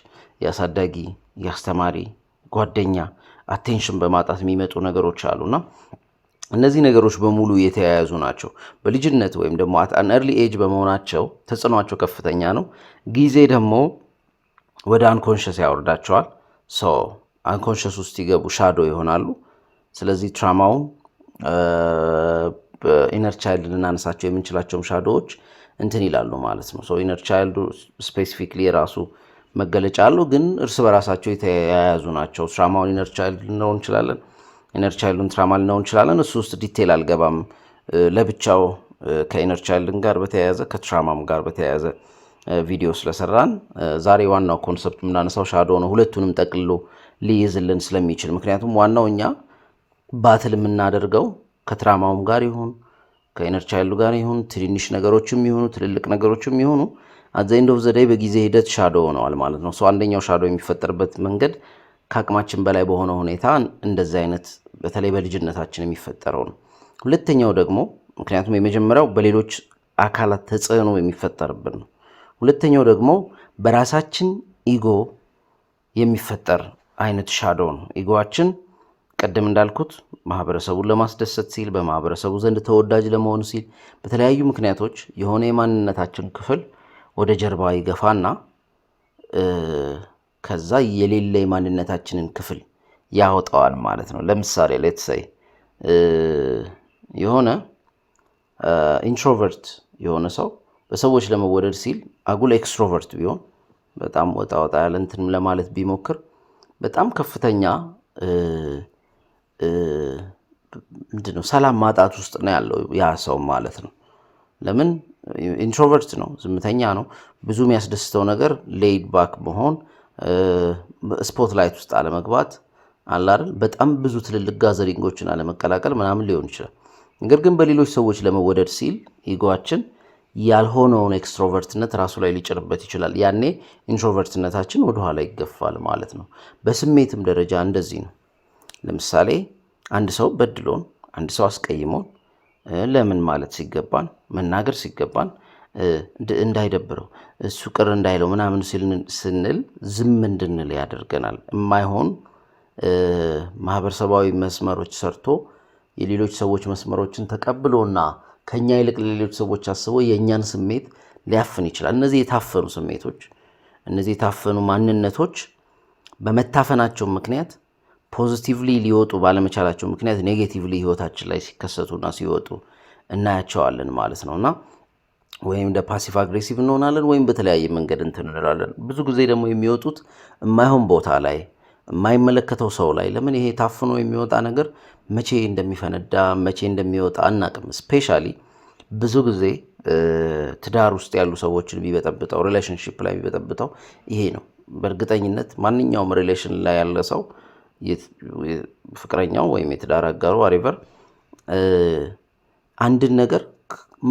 የአሳዳጊ የአስተማሪ ጓደኛ አቴንሽን በማጣት የሚመጡ ነገሮች አሉና እነዚህ ነገሮች በሙሉ የተያያዙ ናቸው። በልጅነት ወይም ደግሞ አን ኤርሊ ኤጅ በመሆናቸው ተጽዕኗቸው ከፍተኛ ነው። ጊዜ ደግሞ ወደ አንኮንሽስ ያወርዳቸዋል። አንኮንሽስ ውስጥ ይገቡ ሻዶ ይሆናሉ። ስለዚህ ትራማው በኢነር ቻይልድ ልናነሳቸው የምንችላቸውም ሻዶዎች እንትን ይላሉ ማለት ነው። ኢነር ቻይልዱ ስፔሲፊክሊ የራሱ መገለጫ አለው፣ ግን እርስ በራሳቸው የተያያዙ ናቸው። ትራማውን ኢነር ቻይልድ ልንለው እንችላለን፣ ኢነር ቻይልዱን ትራማ ልንለው እንችላለን። እሱ ውስጥ ዲቴል አልገባም። ለብቻው ከኢነር ቻይልድን ጋር በተያያዘ ከትራማም ጋር በተያያዘ ቪዲዮ ስለሰራን ዛሬ ዋናው ኮንሰፕት የምናነሳው ሻዶ ነው፣ ሁለቱንም ጠቅልሎ ሊይዝልን ስለሚችል። ምክንያቱም ዋናው እኛ ባትል የምናደርገው ከትራማውም ጋር ይሁን ከኢነር ቻይልዱ ጋር ይሁን ትንንሽ ነገሮችም ይሁኑ ትልልቅ ነገሮችም ይሁኑ አት ዘ ኤንድ ኦፍ ዘ ዴይ በጊዜ ሂደት ሻዶ ሆነዋል ማለት ነው። አንደኛው ሻዶ የሚፈጠርበት መንገድ ከአቅማችን በላይ በሆነ ሁኔታ እንደዚህ አይነት በተለይ በልጅነታችን የሚፈጠረው ነው። ሁለተኛው ደግሞ ምክንያቱም የመጀመሪያው በሌሎች አካላት ተጽዕኖ የሚፈጠርብን ነው። ሁለተኛው ደግሞ በራሳችን ኢጎ የሚፈጠር አይነት ሻዶ ነው። ኢጎአችን ቀደም እንዳልኩት ማህበረሰቡን ለማስደሰት ሲል፣ በማህበረሰቡ ዘንድ ተወዳጅ ለመሆን ሲል፣ በተለያዩ ምክንያቶች የሆነ የማንነታችን ክፍል ወደ ጀርባ ይገፋና ከዛ የሌለ የማንነታችንን ክፍል ያወጣዋል ማለት ነው። ለምሳሌ ሌትሰይ የሆነ ኢንትሮቨርት የሆነ ሰው በሰዎች ለመወደድ ሲል አጉል ኤክስትሮቨርት ቢሆን በጣም ወጣ ወጣ ያለ እንትን ለማለት ቢሞክር በጣም ከፍተኛ ምንድነው ሰላም ማጣት ውስጥ ነው ያለው ያ ሰው ማለት ነው። ለምን? ኢንትሮቨርት ነው፣ ዝምተኛ ነው። ብዙ የሚያስደስተው ነገር ሌይድ ባክ መሆን፣ ስፖትላይት ውስጥ አለመግባት አለ አይደል? በጣም ብዙ ትልልቅ ጋዘሪንጎችን አለመቀላቀል ምናምን ሊሆን ይችላል። ነገር ግን በሌሎች ሰዎች ለመወደድ ሲል ኢጎአችን ያልሆነውን ኤክስትሮቨርትነት ራሱ ላይ ሊጭርበት ይችላል። ያኔ ኢንትሮቨርትነታችን ወደኋላ ይገፋል ማለት ነው። በስሜትም ደረጃ እንደዚህ ነው። ለምሳሌ አንድ ሰው በድሎን፣ አንድ ሰው አስቀይሞን ለምን ማለት ሲገባን መናገር ሲገባን እንዳይደብረው እሱ ቅር እንዳይለው ምናምን ስንል ዝም እንድንል ያደርገናል። የማይሆን ማህበረሰባዊ መስመሮች ሰርቶ የሌሎች ሰዎች መስመሮችን ተቀብሎና ከኛ ይልቅ ለሌሎች ሰዎች አስቦ የእኛን ስሜት ሊያፍን ይችላል። እነዚህ የታፈኑ ስሜቶች፣ እነዚህ የታፈኑ ማንነቶች በመታፈናቸው ምክንያት ፖዚቲቭሊ ሊወጡ ባለመቻላቸው ምክንያት ኔጌቲቭሊ ህይወታችን ላይ ሲከሰቱና ሲወጡ እናያቸዋለን ማለት ነውና ወይም እንደ ፓሲቭ አግሬሲቭ እንሆናለን ወይም በተለያየ መንገድ እንትን እንላለን። ብዙ ጊዜ ደግሞ የሚወጡት የማይሆን ቦታ ላይ የማይመለከተው ሰው ላይ። ለምን? ይሄ ታፍኖ የሚወጣ ነገር መቼ እንደሚፈነዳ መቼ እንደሚወጣ አናቅም። ስፔሻሊ ብዙ ጊዜ ትዳር ውስጥ ያሉ ሰዎችን ቢበጠብጠው፣ ሪሌሽንሺፕ ላይ ቢበጠብጠው ይሄ ነው። በእርግጠኝነት ማንኛውም ሪሌሽን ላይ ያለ ሰው ፍቅረኛው ወይም የትዳር አጋሩ አሪቨር አንድን ነገር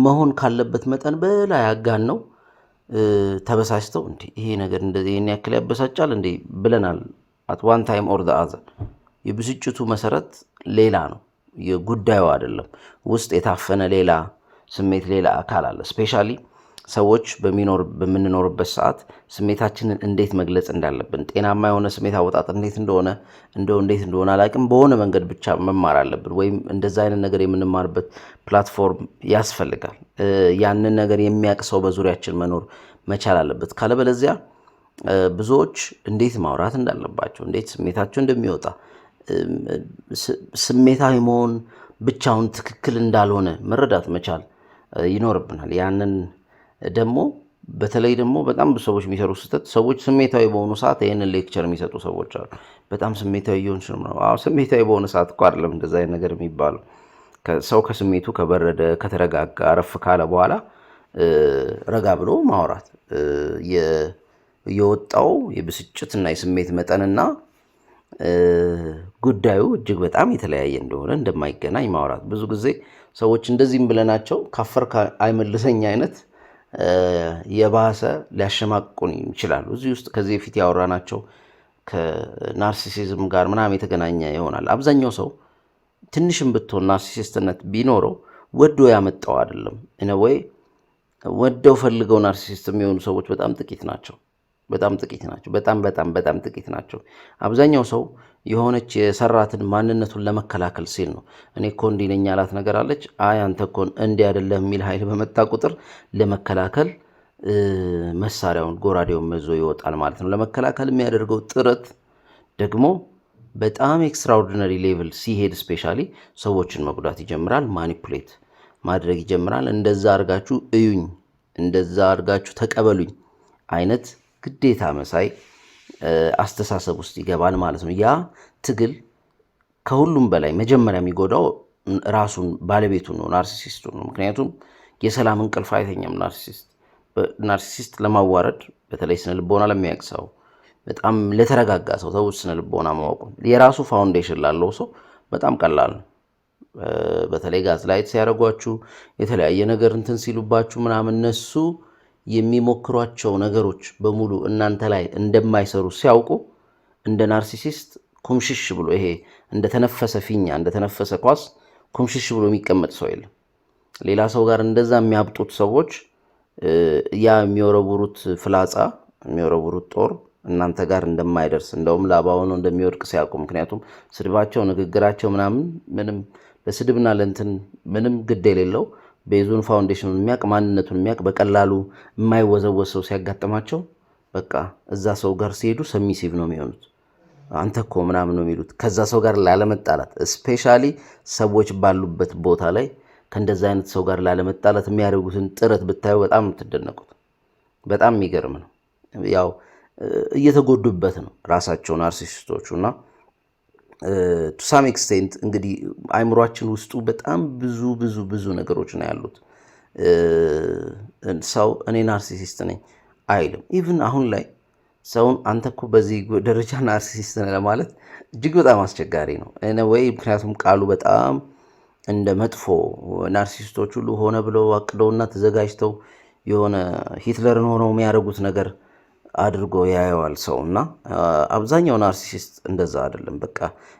መሆን ካለበት መጠን በላይ አጋን ነው ተበሳጭተው እንዴ ይሄ ነገር እንደዚህ ይሄን ያክል ያበሳጫል እንዴ ብለናል። at one time or the other የብስጭቱ መሰረት ሌላ ነው፣ የጉዳዩ አይደለም። ውስጥ የታፈነ ሌላ ስሜት ሌላ አካል አለ። ስፔሻሊ ሰዎች በምንኖርበት ሰዓት ስሜታችንን እንዴት መግለጽ እንዳለብን፣ ጤናማ የሆነ ስሜት አወጣጥ እንዴት እንደሆነ አላውቅም፣ በሆነ መንገድ ብቻ መማር አለብን። ወይም እንደዛ አይነት ነገር የምንማርበት ፕላትፎርም ያስፈልጋል። ያንን ነገር የሚያውቅ ሰው በዙሪያችን መኖር መቻል አለበት። ካለበለዚያ ብዙዎች እንዴት ማውራት እንዳለባቸው፣ እንዴት ስሜታቸው እንደሚወጣ፣ ስሜታዊ መሆን ብቻውን ትክክል እንዳልሆነ መረዳት መቻል ይኖርብናል። ያንን ደግሞ በተለይ ደግሞ በጣም ብዙ ሰዎች የሚሰሩ ስህተት፣ ሰዎች ስሜታዊ በሆኑ ሰዓት ይህንን ሌክቸር የሚሰጡ ሰዎች አሉ። በጣም ስሜታዊ እየሆንሽ ነው። ስሜታዊ በሆነ ሰዓት እኮ አይደለም እንደዛ አይነት ነገር የሚባለው። ሰው ከስሜቱ ከበረደ ከተረጋጋ አረፍ ካለ በኋላ ረጋ ብሎ ማውራት፣ የወጣው የብስጭትና የስሜት መጠንና ጉዳዩ እጅግ በጣም የተለያየ እንደሆነ እንደማይገናኝ ማውራት። ብዙ ጊዜ ሰዎች እንደዚህም ብለናቸው ካፈር አይመልሰኝ አይነት የባሰ ሊያሸማቁን ይችላሉ። እዚህ ውስጥ ከዚህ በፊት ያወራናቸው ከናርሲሲዝም ጋር ምናምን የተገናኘ ይሆናል። አብዛኛው ሰው ትንሽም ብትሆን ናርሲሲስትነት ቢኖረው ወዶ ያመጣው አይደለም። ወይ ወደው ፈልገው ናርሲሲስት የሚሆኑ ሰዎች በጣም ጥቂት ናቸው። በጣም ጥቂት ናቸው። አብዛኛው ሰው የሆነች የሰራትን ማንነቱን ለመከላከል ሲል ነው። እኔ እኮ እንዲህ ነኝ ያላት ነገር አለች፣ አይ አንተ እኮ እንዲህ አይደለም የሚል ኃይል በመጣ ቁጥር ለመከላከል መሳሪያውን ጎራዴውን መዞ ይወጣል ማለት ነው። ለመከላከል የሚያደርገው ጥረት ደግሞ በጣም ኤክስትራኦርዲነሪ ሌቭል ሲሄድ ስፔሻሊ ሰዎችን መጉዳት ይጀምራል፣ ማኒፑሌት ማድረግ ይጀምራል። እንደዛ አድርጋችሁ እዩኝ፣ እንደዛ አድርጋችሁ ተቀበሉኝ አይነት ግዴታ መሳይ አስተሳሰብ ውስጥ ይገባል ማለት ነው። ያ ትግል ከሁሉም በላይ መጀመሪያ የሚጎዳው ራሱን ባለቤቱን ነው፣ ናርሲሲስቱን ነው። ምክንያቱም የሰላም እንቅልፍ አይተኛም ናርሲሲስት ለማዋረድ በተለይ ስነ ልቦና ለሚያውቅ ሰው፣ በጣም ለተረጋጋ ሰው ሰዎች ስነ ልቦና ማወቁ የራሱ ፋውንዴሽን ላለው ሰው በጣም ቀላል ነው። በተለይ ጋዝ ላይት ሲያደርጓችሁ የተለያየ ነገር እንትን ሲሉባችሁ ምናምን እነሱ የሚሞክሯቸው ነገሮች በሙሉ እናንተ ላይ እንደማይሰሩ ሲያውቁ እንደ ናርሲሲስት ኩምሽሽ ብሎ ይሄ እንደተነፈሰ ፊኛ እንደተነፈሰ ኳስ ኩምሽሽ ብሎ የሚቀመጥ ሰው የለም። ሌላ ሰው ጋር እንደዛ የሚያብጡት ሰዎች ያ የሚወረውሩት ፍላጻ የሚወረውሩት ጦር እናንተ ጋር እንደማይደርስ እንደውም ላባው ነው እንደሚወድቅ ሲያውቁ፣ ምክንያቱም ስድባቸው ንግግራቸው ምንም ለስድብና ለእንትን ምንም ግድ የሌለው ቤዙን ፋውንዴሽኑን የሚያውቅ ማንነቱን የሚያውቅ በቀላሉ የማይወዘወዝ ሰው ሲያጋጥማቸው በቃ እዛ ሰው ጋር ሲሄዱ ሰሚሲቭ ነው የሚሆኑት። አንተ እኮ ምናምን ነው የሚሉት። ከዛ ሰው ጋር ላለመጣላት ስፔሻሊ ሰዎች ባሉበት ቦታ ላይ ከእንደዛ አይነት ሰው ጋር ላለመጣላት የሚያደርጉትን ጥረት ብታዩ በጣም የምትደነቁት። በጣም የሚገርም ነው። ያው እየተጎዱበት ነው ራሳቸው ናርሲሲስቶቹ እና ቱ ሳም ኤክስቴንት እንግዲህ አይምሯችን ውስጡ በጣም ብዙ ነገሮች ነው ያሉት። ሰው እኔ ናርሲሲስት ነኝ አይልም። ኢቭን አሁን ላይ ሰውን አንተ እኮ በዚህ ደረጃ ናርሲሲስት ነህ ለማለት እጅግ በጣም አስቸጋሪ ነው ወይ? ምክንያቱም ቃሉ በጣም እንደ መጥፎ ናርሲሲስቶች ሁሉ ሆነ ብለው አቅደውና ተዘጋጅተው የሆነ ሂትለርን ሆነው የሚያደርጉት ነገር አድርጎ ያየዋል ሰው እና አብዛኛው ናርሲሲስት እንደዛ አይደለም። በቃ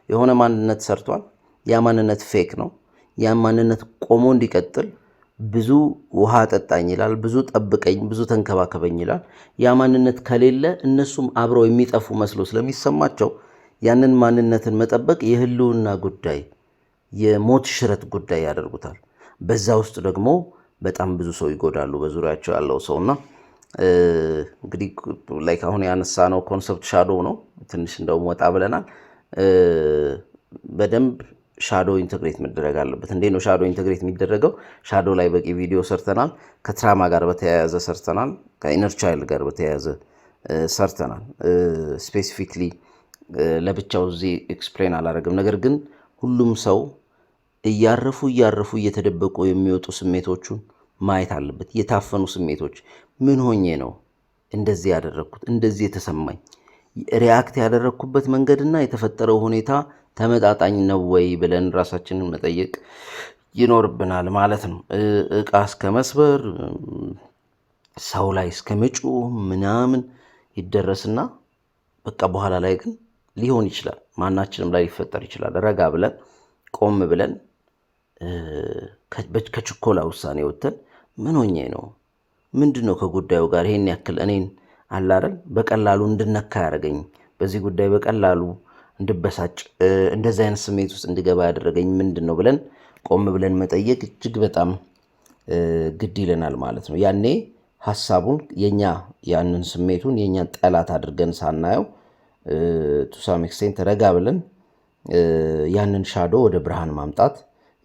የሆነ ማንነት ሰርቷል። ያ ማንነት ፌክ ነው። ያ ማንነት ቆሞ እንዲቀጥል ብዙ ውሃ ጠጣኝ ይላል፣ ብዙ ጠብቀኝ፣ ብዙ ተንከባከበኝ ይላል። ያ ማንነት ከሌለ እነሱም አብረው የሚጠፉ መስሎ ስለሚሰማቸው ያንን ማንነትን መጠበቅ የህልውና ጉዳይ፣ የሞት ሽረት ጉዳይ ያደርጉታል። በዛ ውስጥ ደግሞ በጣም ብዙ ሰው ይጎዳሉ በዙሪያቸው ያለው ሰውና እንግዲህ ላይክ አሁን ያነሳነው ኮንሰፕት ሻዶ ነው። ትንሽ እንደውም ወጣ ብለናል። በደንብ ሻዶ ኢንተግሬት መደረግ አለበት። እንዴት ነው ሻዶ ኢንተግሬት የሚደረገው? ሻዶ ላይ በቂ ቪዲዮ ሰርተናል። ከትራማ ጋር በተያያዘ ሰርተናል። ከኢነር ቻይልድ ጋር በተያያዘ ሰርተናል። ስፔሲፊክሊ ለብቻው እዚህ ኤክስፕሌን አላደረግም። ነገር ግን ሁሉም ሰው እያረፉ እየተደበቁ የሚወጡ ስሜቶቹን ማየት አለበት። የታፈኑ ስሜቶች ምን ሆኜ ነው እንደዚህ ያደረግኩት፣ እንደዚህ የተሰማኝ ሪያክት ያደረግኩበት መንገድና የተፈጠረው ሁኔታ ተመጣጣኝ ነው ወይ ብለን ራሳችንን መጠየቅ ይኖርብናል ማለት ነው። እቃ እስከ መስበር፣ ሰው ላይ እስከ መጮህ ምናምን ይደረስና በቃ በኋላ ላይ ግን ሊሆን ይችላል፣ ማናችንም ላይ ሊፈጠር ይችላል። ረጋ ብለን ቆም ብለን ከችኮላ ውሳኔ ወጥተን ምን ሆኜ ነው፣ ምንድን ነው ከጉዳዩ ጋር ይሄን ያክል እኔን አላረን በቀላሉ እንድነካ ያደረገኝ፣ በዚህ ጉዳይ በቀላሉ እንድበሳጭ፣ እንደዚህ አይነት ስሜት ውስጥ እንድገባ ያደረገኝ ምንድን ነው ብለን ቆም ብለን መጠየቅ እጅግ በጣም ግድ ይለናል ማለት ነው። ያኔ ሀሳቡን የኛ ያንን ስሜቱን የኛን ጠላት አድርገን ሳናየው ቱ ሳም ኤክስቴንት ረጋ ብለን ያንን ሻዶ ወደ ብርሃን ማምጣት፣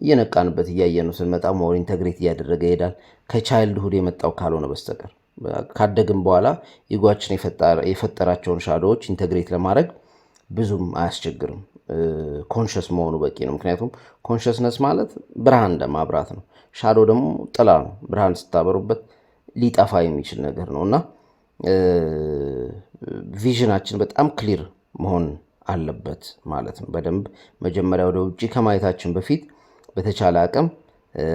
እየነቃንበት እያየነው ስንመጣ ሞር ኢንተግሬት እያደረገ ይሄዳል። ከቻይልድሁድ የመጣው ካልሆነ በስተቀር ካደግም በኋላ ኢጓችን የፈጠራቸውን ሻዶዎች ኢንተግሬት ለማድረግ ብዙም አያስቸግርም። ኮንሽስ መሆኑ በቂ ነው። ምክንያቱም ኮንሽስነስ ማለት ብርሃን እንደማብራት ነው። ሻዶ ደግሞ ጥላ ነው። ብርሃን ስታበሩበት ሊጠፋ የሚችል ነገር ነው እና ቪዥናችን በጣም ክሊር መሆን አለበት ማለት ነው። በደንብ መጀመሪያ ወደ ውጭ ከማየታችን በፊት በተቻለ አቅም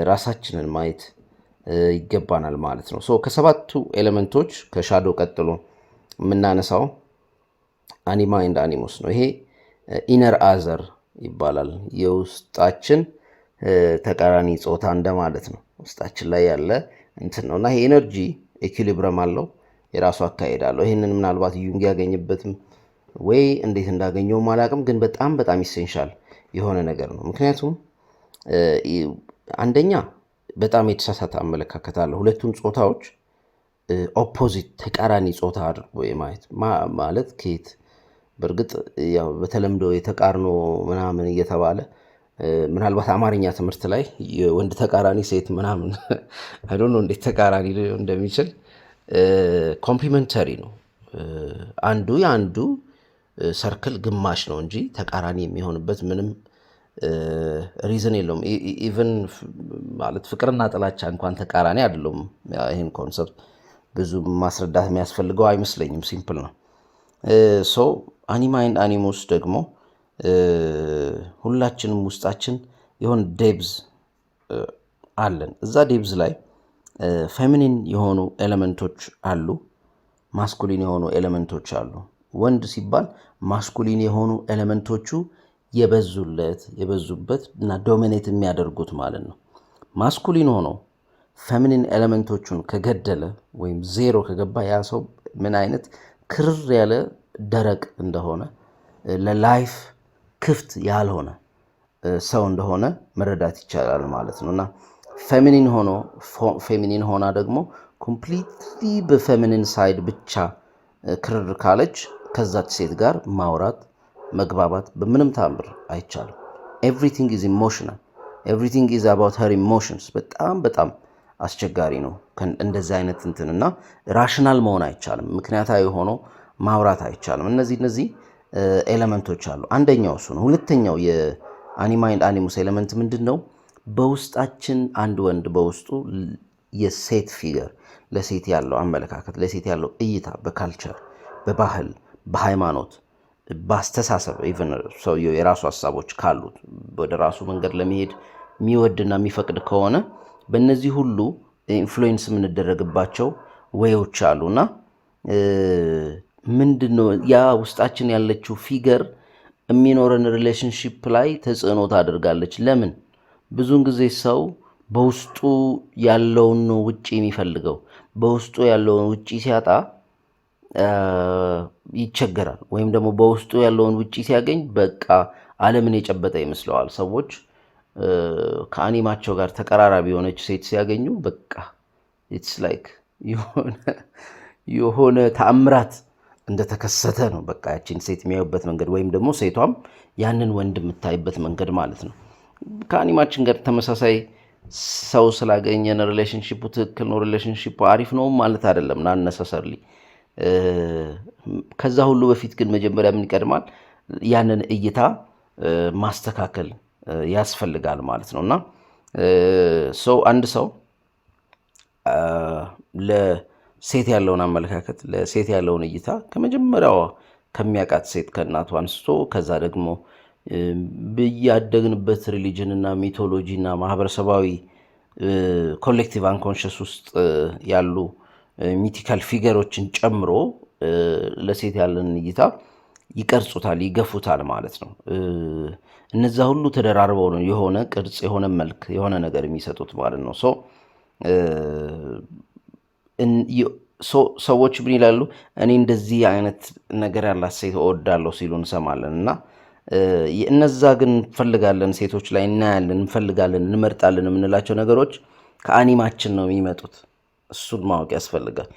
ራሳችንን ማየት ይገባናል ማለት ነው። ከሰባቱ ኤሌመንቶች ከሻዶ ቀጥሎ የምናነሳው አኒማ ኤንድ አኒሞስ ነው። ይሄ ኢነር አዘር ይባላል። የውስጣችን ተቃራኒ ጾታ እንደማለት ነው። ውስጣችን ላይ ያለ እንትን ነው እና ይሄ ኤነርጂ ኢኩሊብረም አለው፣ የራሱ አካሄድ አለው። ይህንን ምናልባት ዩንግ ያገኝበትም ወይ እንዴት እንዳገኘው አላውቅም፣ ግን በጣም ኢሴንሻል የሆነ ነገር ነው። ምክንያቱም አንደኛ በጣም የተሳሳተ አመለካከት አለ። ሁለቱም ጾታዎች ኦፖዚት ተቃራኒ ጾታ አድርጎ የማየት ማለት ከየት በእርግጥ ያው በተለምዶ የተቃርኖ ምናምን እየተባለ ምናልባት አማርኛ ትምህርት ላይ የወንድ ተቃራኒ ሴት ምናምን አይ ዶንት ኖ እንዴት ተቃራኒ እንደሚችል ኮምፕሊመንተሪ ነው። አንዱ የአንዱ ሰርክል ግማሽ ነው እንጂ ተቃራኒ የሚሆንበት ምንም ሪዝን የለውም። ኢቨን ማለት ፍቅርና ጥላቻ እንኳን ተቃራኒ አይደለም። ይህን ኮንሰፕት ብዙ ማስረዳት የሚያስፈልገው አይመስለኝም። ሲምፕል ነው። ሶ አኒማ ኤንድ አኒሞስ ደግሞ ሁላችንም ውስጣችን የሆነ ዴብዝ አለን። እዛ ዴብዝ ላይ ፌሚኒን የሆኑ ኤሌመንቶች አሉ፣ ማስኩሊን የሆኑ ኤሌመንቶች አሉ። ወንድ ሲባል ማስኩሊን የሆኑ ኤሌመንቶቹ የበዙበት እና ዶሚኔት የሚያደርጉት ማለት ነው። ማስኩሊን ሆኖ ፌሚኒን ኤሌመንቶቹን ከገደለ ወይም ዜሮ ከገባ ያ ሰው ምን አይነት ክርር ያለ ደረቅ እንደሆነ፣ ለላይፍ ክፍት ያልሆነ ሰው እንደሆነ መረዳት ይቻላል ማለት ነው። እና ፌሚኒን ሆና ደግሞ ኮምፕሊትሊ በፌሚኒን ሳይድ ብቻ ክርር ካለች ከዛች ሴት ጋር ማውራት መግባባት በምንም ታምር አይቻልም። ኤቭሪቲንግ ኢዝ ኢሞሽናል፣ ኤቭሪቲንግ ኢዝ አባውት ሄር ኢሞሽንስ። በጣም አስቸጋሪ ነው እንደዚህ አይነት እንትን እና ራሽናል መሆን አይቻልም። ምክንያታዊ ሆኖ ማውራት አይቻልም። እነዚህ ኤሌመንቶች አሉ። አንደኛው እሱ ነው። ሁለተኛው የአኒማ ኤንድ አኒሙስ ኤሌመንት ምንድን ነው? በውስጣችን አንድ ወንድ በውስጡ የሴት ፊገር፣ ለሴት ያለው አመለካከት፣ ለሴት ያለው እይታ በካልቸር፣ በባህል፣ በሃይማኖት፣ በአስተሳሰብ ኢቨን ሰውየው የራሱ ሀሳቦች ካሉት ወደ ራሱ መንገድ ለመሄድ የሚወድና የሚፈቅድ ከሆነ በእነዚህ ሁሉ ኢንፍሉዌንስ የምንደረግባቸው ወዮች አሉና ምንድን ነው ያ ውስጣችን ያለችው ፊገር የሚኖረን ሪሌሽንሽፕ ላይ ተጽዕኖ ታደርጋለች። ለምን? ብዙውን ጊዜ ሰው በውስጡ ያለውን ነው ውጭ የሚፈልገው። በውስጡ ያለውን ውጭ ሲያጣ ይቸገራል። ወይም ደግሞ በውስጡ ያለውን ውጭ ሲያገኝ በቃ ዓለምን የጨበጠ ይመስለዋል። ሰዎች ከአኒማቸው ጋር ተቀራራቢ የሆነች ሴት ሲያገኙ በቃ ኢትስ ላይክ የሆነ ተአምራት እንደተከሰተ ነው። በቃ ያችን ሴት የሚያዩበት መንገድ ወይም ደግሞ ሴቷም ያንን ወንድ የምታይበት መንገድ ማለት ነው። ከአኒማችን ጋር ተመሳሳይ ሰው ስላገኘን ሪሌሽንሺፑ ትክክል ነው፣ ሪሌሽንሺፑ አሪፍ ነው ማለት አይደለም ናነሰሰርሊ። ከዛ ሁሉ በፊት ግን መጀመሪያ ምን ይቀድማል? ያንን እይታ ማስተካከል ያስፈልጋል ማለት ነው። እና አንድ ሰው ለሴት ያለውን አመለካከት፣ ለሴት ያለውን እይታ ከመጀመሪያዋ ከሚያውቃት ሴት ከእናቱ አንስቶ ከዛ ደግሞ ብያደግንበት ሪሊጅን እና ሚቶሎጂ እና ማህበረሰባዊ ኮሌክቲቭ አንኮንሽስ ውስጥ ያሉ ሚቲካል ፊገሮችን ጨምሮ ለሴት ያለን እይታ ይቀርጹታል፣ ይገፉታል ማለት ነው። እነዛ ሁሉ ተደራርበው ነው የሆነ ቅርጽ፣ የሆነ መልክ፣ የሆነ ነገር የሚሰጡት ማለት ነው። ሰዎች ምን ይላሉ? እኔ እንደዚህ አይነት ነገር ያላት ሴት እወዳለሁ ሲሉ እንሰማለን። እና እነዛ ግን እንፈልጋለን፣ ሴቶች ላይ እናያለን፣ እንፈልጋለን፣ እንመርጣለን የምንላቸው ነገሮች ከአኒማችን ነው የሚመጡት። እሱን ማወቅ ያስፈልጋል።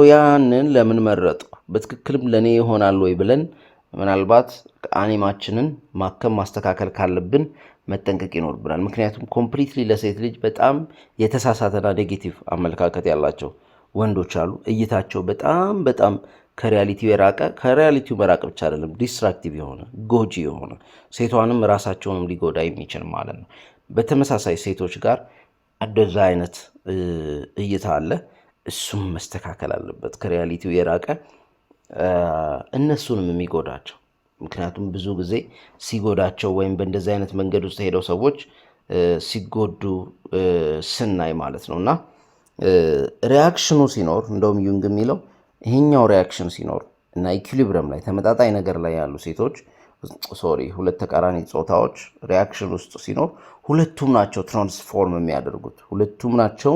ያንን ለምን መረጡ፣ በትክክልም ለእኔ ይሆናል ወይ ብለን ምናልባት አኒማችንን ማከም ማስተካከል ካለብን መጠንቀቅ ይኖርብናል። ምክንያቱም ኮምፕሊትሊ ለሴት ልጅ በጣም የተሳሳተና ኔጌቲቭ አመለካከት ያላቸው ወንዶች አሉ። እይታቸው በጣም ከሪያሊቲው የራቀ፣ ከሪያሊቲው መራቅ ብቻ አይደለም ዲስትራክቲቭ የሆነ ጎጂ የሆነ ሴቷንም ራሳቸውንም ሊጎዳ የሚችል ማለት ነው። በተመሳሳይ ሴቶች ጋር እንደዛ አይነት እይታ አለ። እሱም መስተካከል አለበት። ከሪያሊቲው የራቀ እነሱንም የሚጎዳቸው። ምክንያቱም ብዙ ጊዜ ሲጎዳቸው ወይም በእንደዚህ አይነት መንገድ ውስጥ ሄደው ሰዎች ሲጎዱ ስናይ ማለት ነው። እና ሪያክሽኑ ሲኖር እንደውም ዩንግ የሚለው ይሄኛው ሪያክሽን ሲኖር እና ኢኩሊብረም ላይ ተመጣጣኝ ነገር ላይ ያሉ ሴቶች ሁለት ተቃራኒ ጾታዎች ሪያክሽን ውስጥ ሲኖር ሁለቱም ናቸው ትራንስፎርም የሚያደርጉት፣ ሁለቱም ናቸው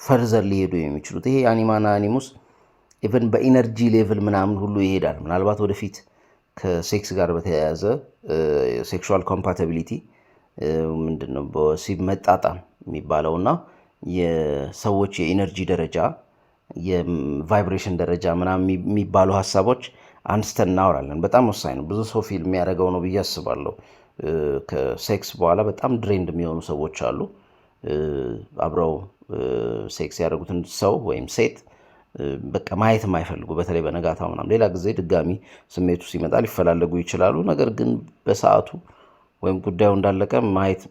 ፈርዘር ሊሄዱ የሚችሉት። ይሄ አኒማና አኒሙስ ኢቨን በኢነርጂ ሌቭል ምናምን ሁሉ ይሄዳል። ምናልባት ወደፊት ከሴክስ ጋር በተያያዘ ሴክሹዋል ኮምፓቲቢሊቲ ምንድነው በወሲብ መጣጣም የሚባለውና የሰዎች የኢነርጂ ደረጃ፣ የቫይብሬሽን ደረጃ ምናምን የሚባሉ ሀሳቦች አንስተን እናወራለን። በጣም ወሳኝ ነው። ብዙ ሰው ፊልም የሚያደርገው ነው ብዬ አስባለሁ። ከሴክስ በኋላ በጣም ድሬንድ የሚሆኑ ሰዎች አሉ። አብረው ሴክስ ያደረጉትን ሰው ወይም ሴት በቃ ማየት የማይፈልጉ በተለይ በነጋታው ምናምን፣ ሌላ ጊዜ ድጋሚ ስሜቱ ሲመጣ ሊፈላለጉ ይችላሉ። ነገር ግን በሰዓቱ ወይም ጉዳዩ እንዳለቀ ማየት፣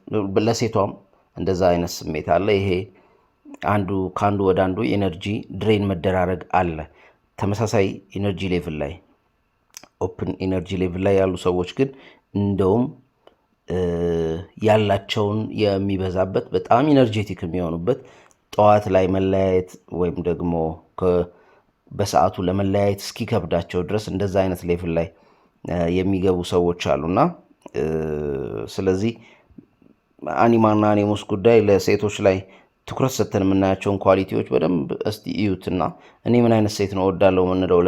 ለሴቷም እንደዛ አይነት ስሜት አለ። ይሄ አንዱ ከአንዱ ወደ አንዱ ኤነርጂ ድሬን መደራረግ አለ። ተመሳሳይ ኤነርጂ ሌቭል ላይ ኦፕን ኤነርጂ ሌቭል ላይ ያሉ ሰዎች ግን እንደውም ያላቸውን የሚበዛበት በጣም ኢነርጄቲክ የሚሆኑበት ጠዋት ላይ መለያየት ወይም ደግሞ በሰዓቱ ለመለያየት እስኪከብዳቸው ድረስ እንደዛ አይነት ሌቭል ላይ የሚገቡ ሰዎች አሉና ስለዚህ አኒማና አኒሙስ ጉዳይ ለሴቶች ላይ ትኩረት ሰጥተን የምናያቸውን ኳሊቲዎች በደንብ እስቲ እዩትና እኔ ምን አይነት ሴት ነው እወዳለሁ የምንለው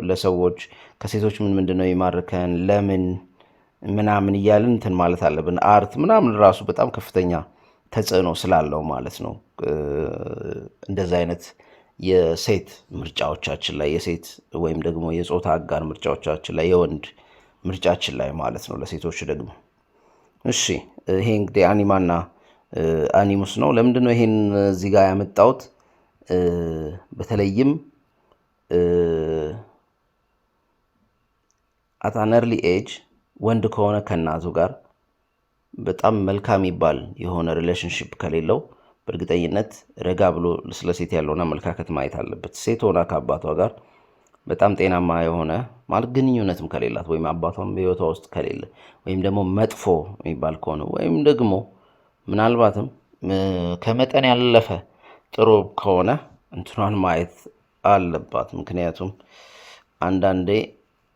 ለሰዎች ከሴቶች ምንድን ነው ይማርከን ለምን ምናምን እያልን እንትን ማለት አለብን። አርት ምናምን ራሱ በጣም ከፍተኛ ተጽዕኖ ስላለው ማለት ነው እንደዛ አይነት የሴት ምርጫዎቻችን ላይ የሴት ወይም ደግሞ የጾታ አጋር ምርጫዎቻችን ላይ የወንድ ምርጫችን ላይ ማለት ነው ለሴቶች ደግሞ። እሺ ይሄ እንግዲህ አኒማና አኒሙስ ነው። ለምንድን ነው ይሄን እዚህ ጋር ያመጣሁት? በተለይም አት አን ኤርሊ ኤጅ ወንድ ከሆነ ከእናቱ ጋር በጣም መልካም ይባል የሆነ ሪሌሽንሽፕ ከሌለው በእርግጠኝነት ረጋ ብሎ ስለ ሴት ያለውን አመለካከት ማየት አለበት። ሴት ሆና ከአባቷ ጋር በጣም ጤናማ የሆነ ማለት ግንኙነትም ከሌላት ወይም አባቷም በህይወቷ ውስጥ ከሌለ ወይም ደግሞ መጥፎ የሚባል ከሆነ ወይም ደግሞ ምናልባትም ከመጠን ያለፈ ጥሩ ከሆነ እንትኗን ማየት አለባት። ምክንያቱም አንዳንዴ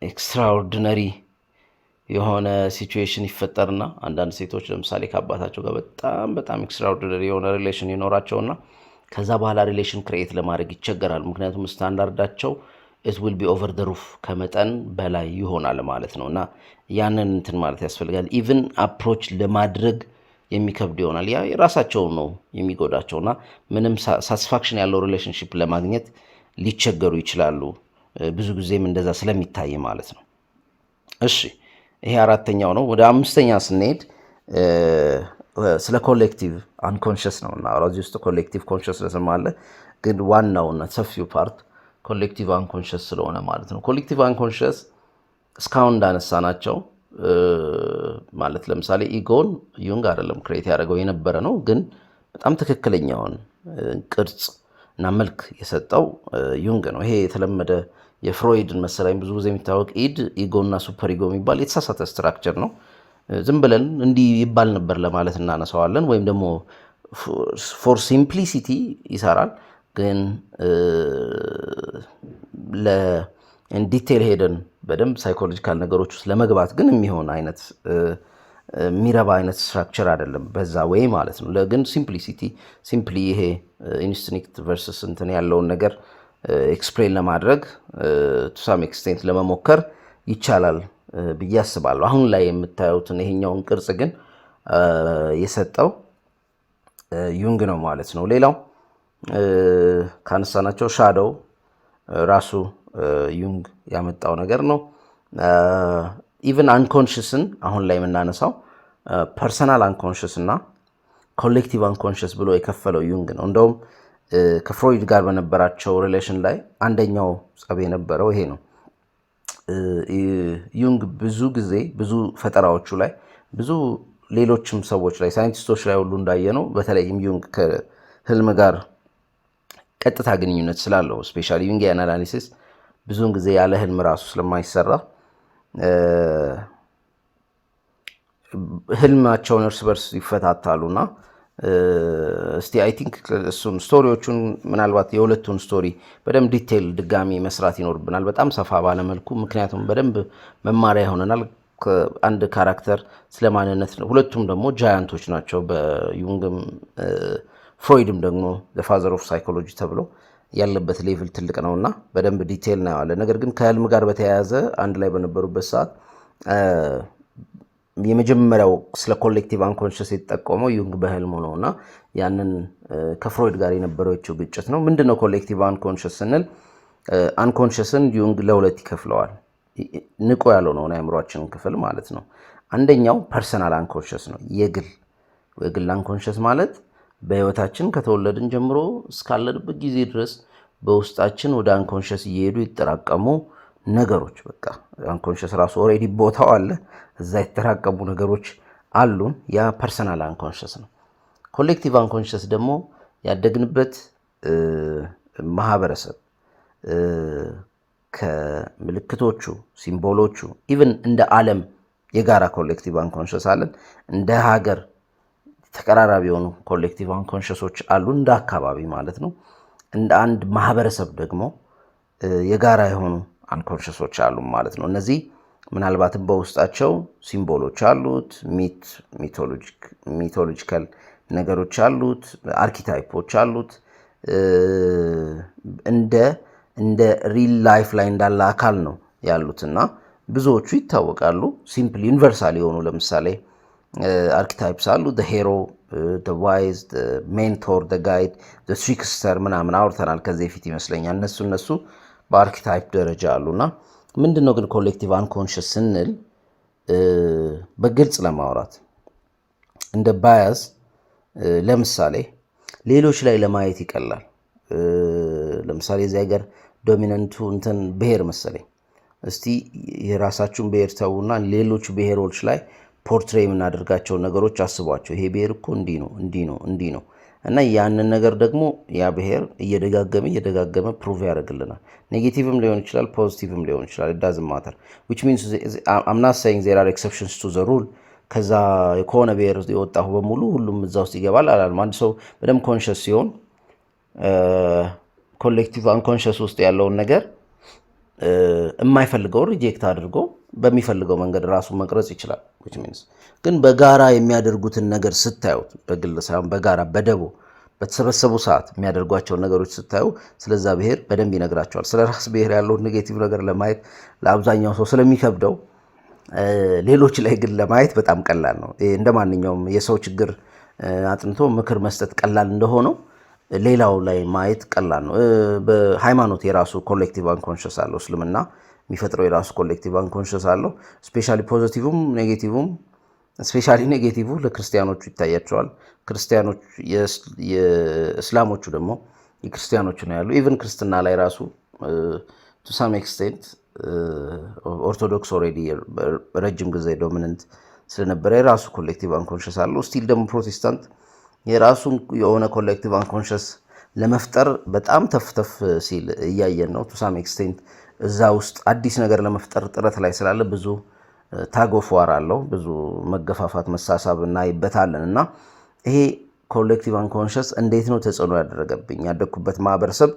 ኤክስትራኦርዲነሪ የሆነ ሲቹዌሽን ይፈጠርና አንዳንድ ሴቶች ለምሳሌ ከአባታቸው ጋር በጣም ኤክስትራኦርዲነሪ የሆነ ሪሌሽን ይኖራቸውና ከዛ በኋላ ሪሌሽን ክሬት ለማድረግ ይቸገራሉ። ምክንያቱም ስታንዳርዳቸው it will be over the roof ከመጠን በላይ ይሆናል ማለት ነው። እና ያንን እንትን ማለት ያስፈልጋል። ኢቭን አፕሮች ለማድረግ የሚከብድ ይሆናል። ያ የራሳቸው ነው የሚጎዳቸውና ምንም ሳቲስፋክሽን ያለው ሪሌሽንሺፕ ለማግኘት ሊቸገሩ ይችላሉ። ብዙ ጊዜም እንደዛ ስለሚታይ ማለት ነው። እሺ ይሄ አራተኛው ነው። ወደ አምስተኛ ስንሄድ ስለ ኮሌክቲቭ አንኮንሽስ ነው እና እዚህ ውስጥ ኮሌክቲቭ ኮንሽስነስ አለ፣ ግን ዋናውና ሰፊው ፓርት ኮሌክቲቭ አንኮንሽስ ስለሆነ ማለት ነው። ኮሌክቲቭ አንኮንሽስ እስካሁን እንዳነሳናቸው ማለት ለምሳሌ ኢጎን ዩንግ አይደለም ክሬት ያደረገው የነበረ ነው፣ ግን በጣም ትክክለኛውን ቅርጽ እና መልክ የሰጠው ዩንግ ነው። ይሄ የተለመደ የፍሮይድን መሰለኝ ብዙ ጊዜ የሚታወቅ ኢጎ እና ሱፐር ኢጎ የሚባል የተሳሳተ ስትራክቸር ነው። ዝም ብለን እንዲህ ይባል ነበር ለማለት እናነሳዋለን፣ ወይም ደግሞ ፎር ሲምፕሊሲቲ ይሰራል። ግን ለዲቴል ሄደን በደንብ ሳይኮሎጂካል ነገሮች ውስጥ ለመግባት ግን የሚሆን አይነት የሚረባ አይነት ስትራክቸር አይደለም በዛ ወይ ማለት ነው። ግን ሲምፕሊ ይሄ ኢንስቲንክት ቨርሰስ እንትን ያለውን ነገር ኤክስፕሌን ለማድረግ ቱ ሳም ኤክስቴንት ለመሞከር ይቻላል ብዬ አስባለሁ። አሁን ላይ የምታዩትን ይሄኛውን ቅርጽ ግን የሰጠው ዩንግ ነው ማለት ነው። ሌላው ካነሳናቸው ሻዶው ራሱ ዩንግ ያመጣው ነገር ነው። ኢቭን አንኮንሽስን አሁን ላይ የምናነሳው ፐርሰናል አንኮንሽስ እና ኮሌክቲቭ አንኮንሽስ ብሎ የከፈለው ዩንግ ነው። እንደውም ከፍሮይድ ጋር በነበራቸው ሪሌሽን ላይ አንደኛው ጸብ የነበረው ይሄ ነው። ዩንግ ብዙ ጊዜ ብዙ ፈጠራዎቹ ላይ ብዙ ሌሎችም ሰዎች ላይ ሳይንቲስቶች ላይ ሁሉ እንዳየ ነው። በተለይም ዩንግ ከህልም ጋር ቀጥታ ግንኙነት ስላለው ስፔሻሊ ዩንጊያን አናሊሲስ ብዙውን ጊዜ ያለ ህልም ራሱ ስለማይሰራ ህልማቸውን እርስ በርስ ይፈታታሉና እስቲ አይ ቲንክ እሱን ስቶሪዎቹን ምናልባት የሁለቱን ስቶሪ በደንብ ዲቴል ድጋሚ መስራት ይኖርብናል በጣም ሰፋ ባለ መልኩ። ምክንያቱም በደንብ መማሪያ ይሆነናል አንድ ካራክተር ስለማንነት ነው። ሁለቱም ደግሞ ጃያንቶች ናቸው። በዩንግም ፍሮይድም ደግሞ the father of psychology ተብሎ ያለበት ሌቭል ትልቅ ነውና በደንብ ዲቴል ነው ያለ። ነገር ግን ከህልም ጋር በተያያዘ አንድ ላይ በነበሩበት ሰዓት የመጀመሪያው ስለ ኮሌክቲቭ አንኮንሽስ የተጠቆመው ዩንግ በህልሙ ነውና ያንን ከፍሮይድ ጋር የነበረው ግጭት ነው። ምንድነው ኮሌክቲቭ አንኮንሽስ ስንል አንኮንሽስን ዩንግ ለሁለት ይከፍለዋል። ንቆ ያልሆነውን የአእምሯችንን ክፍል ማለት ነው። አንደኛው ፐርሰናል አንኮንሸስ ነው። የግል አንኮንሸስ ማለት በህይወታችን ከተወለድን ጀምሮ እስካለንበት ጊዜ ድረስ በውስጣችን ወደ አንኮንሸስ እየሄዱ ይጠራቀሙ ነገሮች። በቃ አንኮንሸስ ራሱ ኦልሬዲ ቦታው አለ፣ እዛ የተጠራቀሙ ነገሮች አሉን። ያ ፐርሰናል አንኮንሸስ ነው። ኮሌክቲቭ አንኮንሸስ ደግሞ ያደግንበት ማህበረሰብ ከምልክቶቹ፣ ሲምቦሎቹ ኢቭን እንደ ዓለም የጋራ ኮሌክቲቭ አንኮንሸስ አለን። እንደ ሀገር ተቀራራቢ የሆኑ ኮሌክቲቭ አንኮንሸሶች አሉ፣ እንደ አካባቢ ማለት ነው። እንደ አንድ ማህበረሰብ ደግሞ የጋራ የሆኑ አንኮንሸሶች አሉ ማለት ነው። እነዚህ ምናልባትም በውስጣቸው ሲምቦሎች አሉት፣ ሚቶሎጂካል ነገሮች አሉት፣ አርኪታይፖች አሉት። እንደ ሪል ላይፍ ላይ እንዳለ አካል ነው ያሉትና ብዙዎቹ ይታወቃሉ። ሲምፕል ዩኒቨርሳል የሆኑ ለምሳሌ አርኪታይፕስ አሉ። ሄሮ፣ ዋይዝ፣ ሜንቶር፣ ጋይድ፣ ትሪክስተር ምናምን አውርተናል ከዚህ በፊት ይመስለኛል። እነሱ በአርኪታይፕ ደረጃ አሉና ምንድን ነው ግን ኮሌክቲቭ አንኮንሽስ ስንል በግልጽ ለማውራት እንደ ባያዝ ለምሳሌ ሌሎች ላይ ለማየት ይቀላል። ለምሳሌ እዚህ ሀገር ዶሚነንቱ እንትን ብሔር መሰለኝ። እስቲ የራሳችሁን ብሔር ተዉና ሌሎች ብሔሮች ላይ ፖርትሬ የምናደርጋቸውን ነገሮች አስቧቸው። ይሄ ብሔር እኮ እንዲህ ነው እና ያንን ነገር ደግሞ ያ ብሔር እየደጋገመ ፕሩቭ ያደርግልናል። ኔጌቲቭም ሊሆን ይችላል፣ ፖዚቲቭም ሊሆን ይችላል። it doesn't matter which means I'm not saying there are exceptions to the rule። ከዛ ከሆነ ብሔር የወጣሁ በሙሉ ሁሉም እዛ ውስጥ ይገባል አላልም። አንድ ሰው በደንብ ኮንሽስ ሲሆን ኮሌክቲቭ አንኮንሽስ ውስጥ ያለውን ነገር የማይፈልገው ሪጀክት አድርጎ በሚፈልገው መንገድ ራሱ መቅረጽ ይችላል። which means ግን በጋራ የሚያደርጉትን ነገር ስታዩት፣ በግል ሳይሆን በጋራ በደቦ በተሰበሰቡ ሰዓት የሚያደርጓቸውን ነገሮች ስታዩ ስለዛ ብሔር በደንብ ይነግራቸዋል። ስለ ራስ ብሔር ያለውን ኔጌቲቭ ነገር ለማየት ለአብዛኛው ሰው ስለሚከብደው ሌሎች ላይ ግን ለማየት በጣም ቀላል ነው። እንደ ማንኛውም የሰው ችግር አጥንቶ ምክር መስጠት ቀላል እንደሆነው ሌላው ላይ ማየት ቀላል ነው። በሃይማኖት የራሱ ኮሌክቲቭ አንኮንሽስ አለው። እስልምና የሚፈጥረው የራሱ ኮሌክቲቭ አንኮንሽስ አለው። ስፔሻሊ ፖዚቲቭም ኔጌቲቭም፣ ስፔሻሊ ኔጌቲቭ ለክርስቲያኖቹ ይታያቸዋል። ክርስቲያኖች የእስላሞቹ ደግሞ የክርስቲያኖቹ ነው ያሉ። ኢቨን ክርስትና ላይ ራሱ ቱ ሳም ኤክስቴንት ኦርቶዶክስ ኦልሬዲ ረጅም ጊዜ ዶሚነንት ስለነበረ የራሱ ኮሌክቲቭ አንኮንሽስ አለው። ስቲል ደግሞ ፕሮቴስታንት የራሱን የሆነ ኮሌክቲቭ አንኮንሽስ ለመፍጠር በጣም ተፍተፍ ሲል እያየን ነው። ቱ ሳም ኤክስቴንት እዛ ውስጥ አዲስ ነገር ለመፍጠር ጥረት ላይ ስላለ ብዙ ታጎፏር አለው፣ ብዙ መገፋፋት፣ መሳሳብ እናይበታለን። እና ይሄ ኮሌክቲቭ አንኮንሽስ እንዴት ነው ተጽዕኖ ያደረገብኝ? ያደግኩበት ማህበረሰብ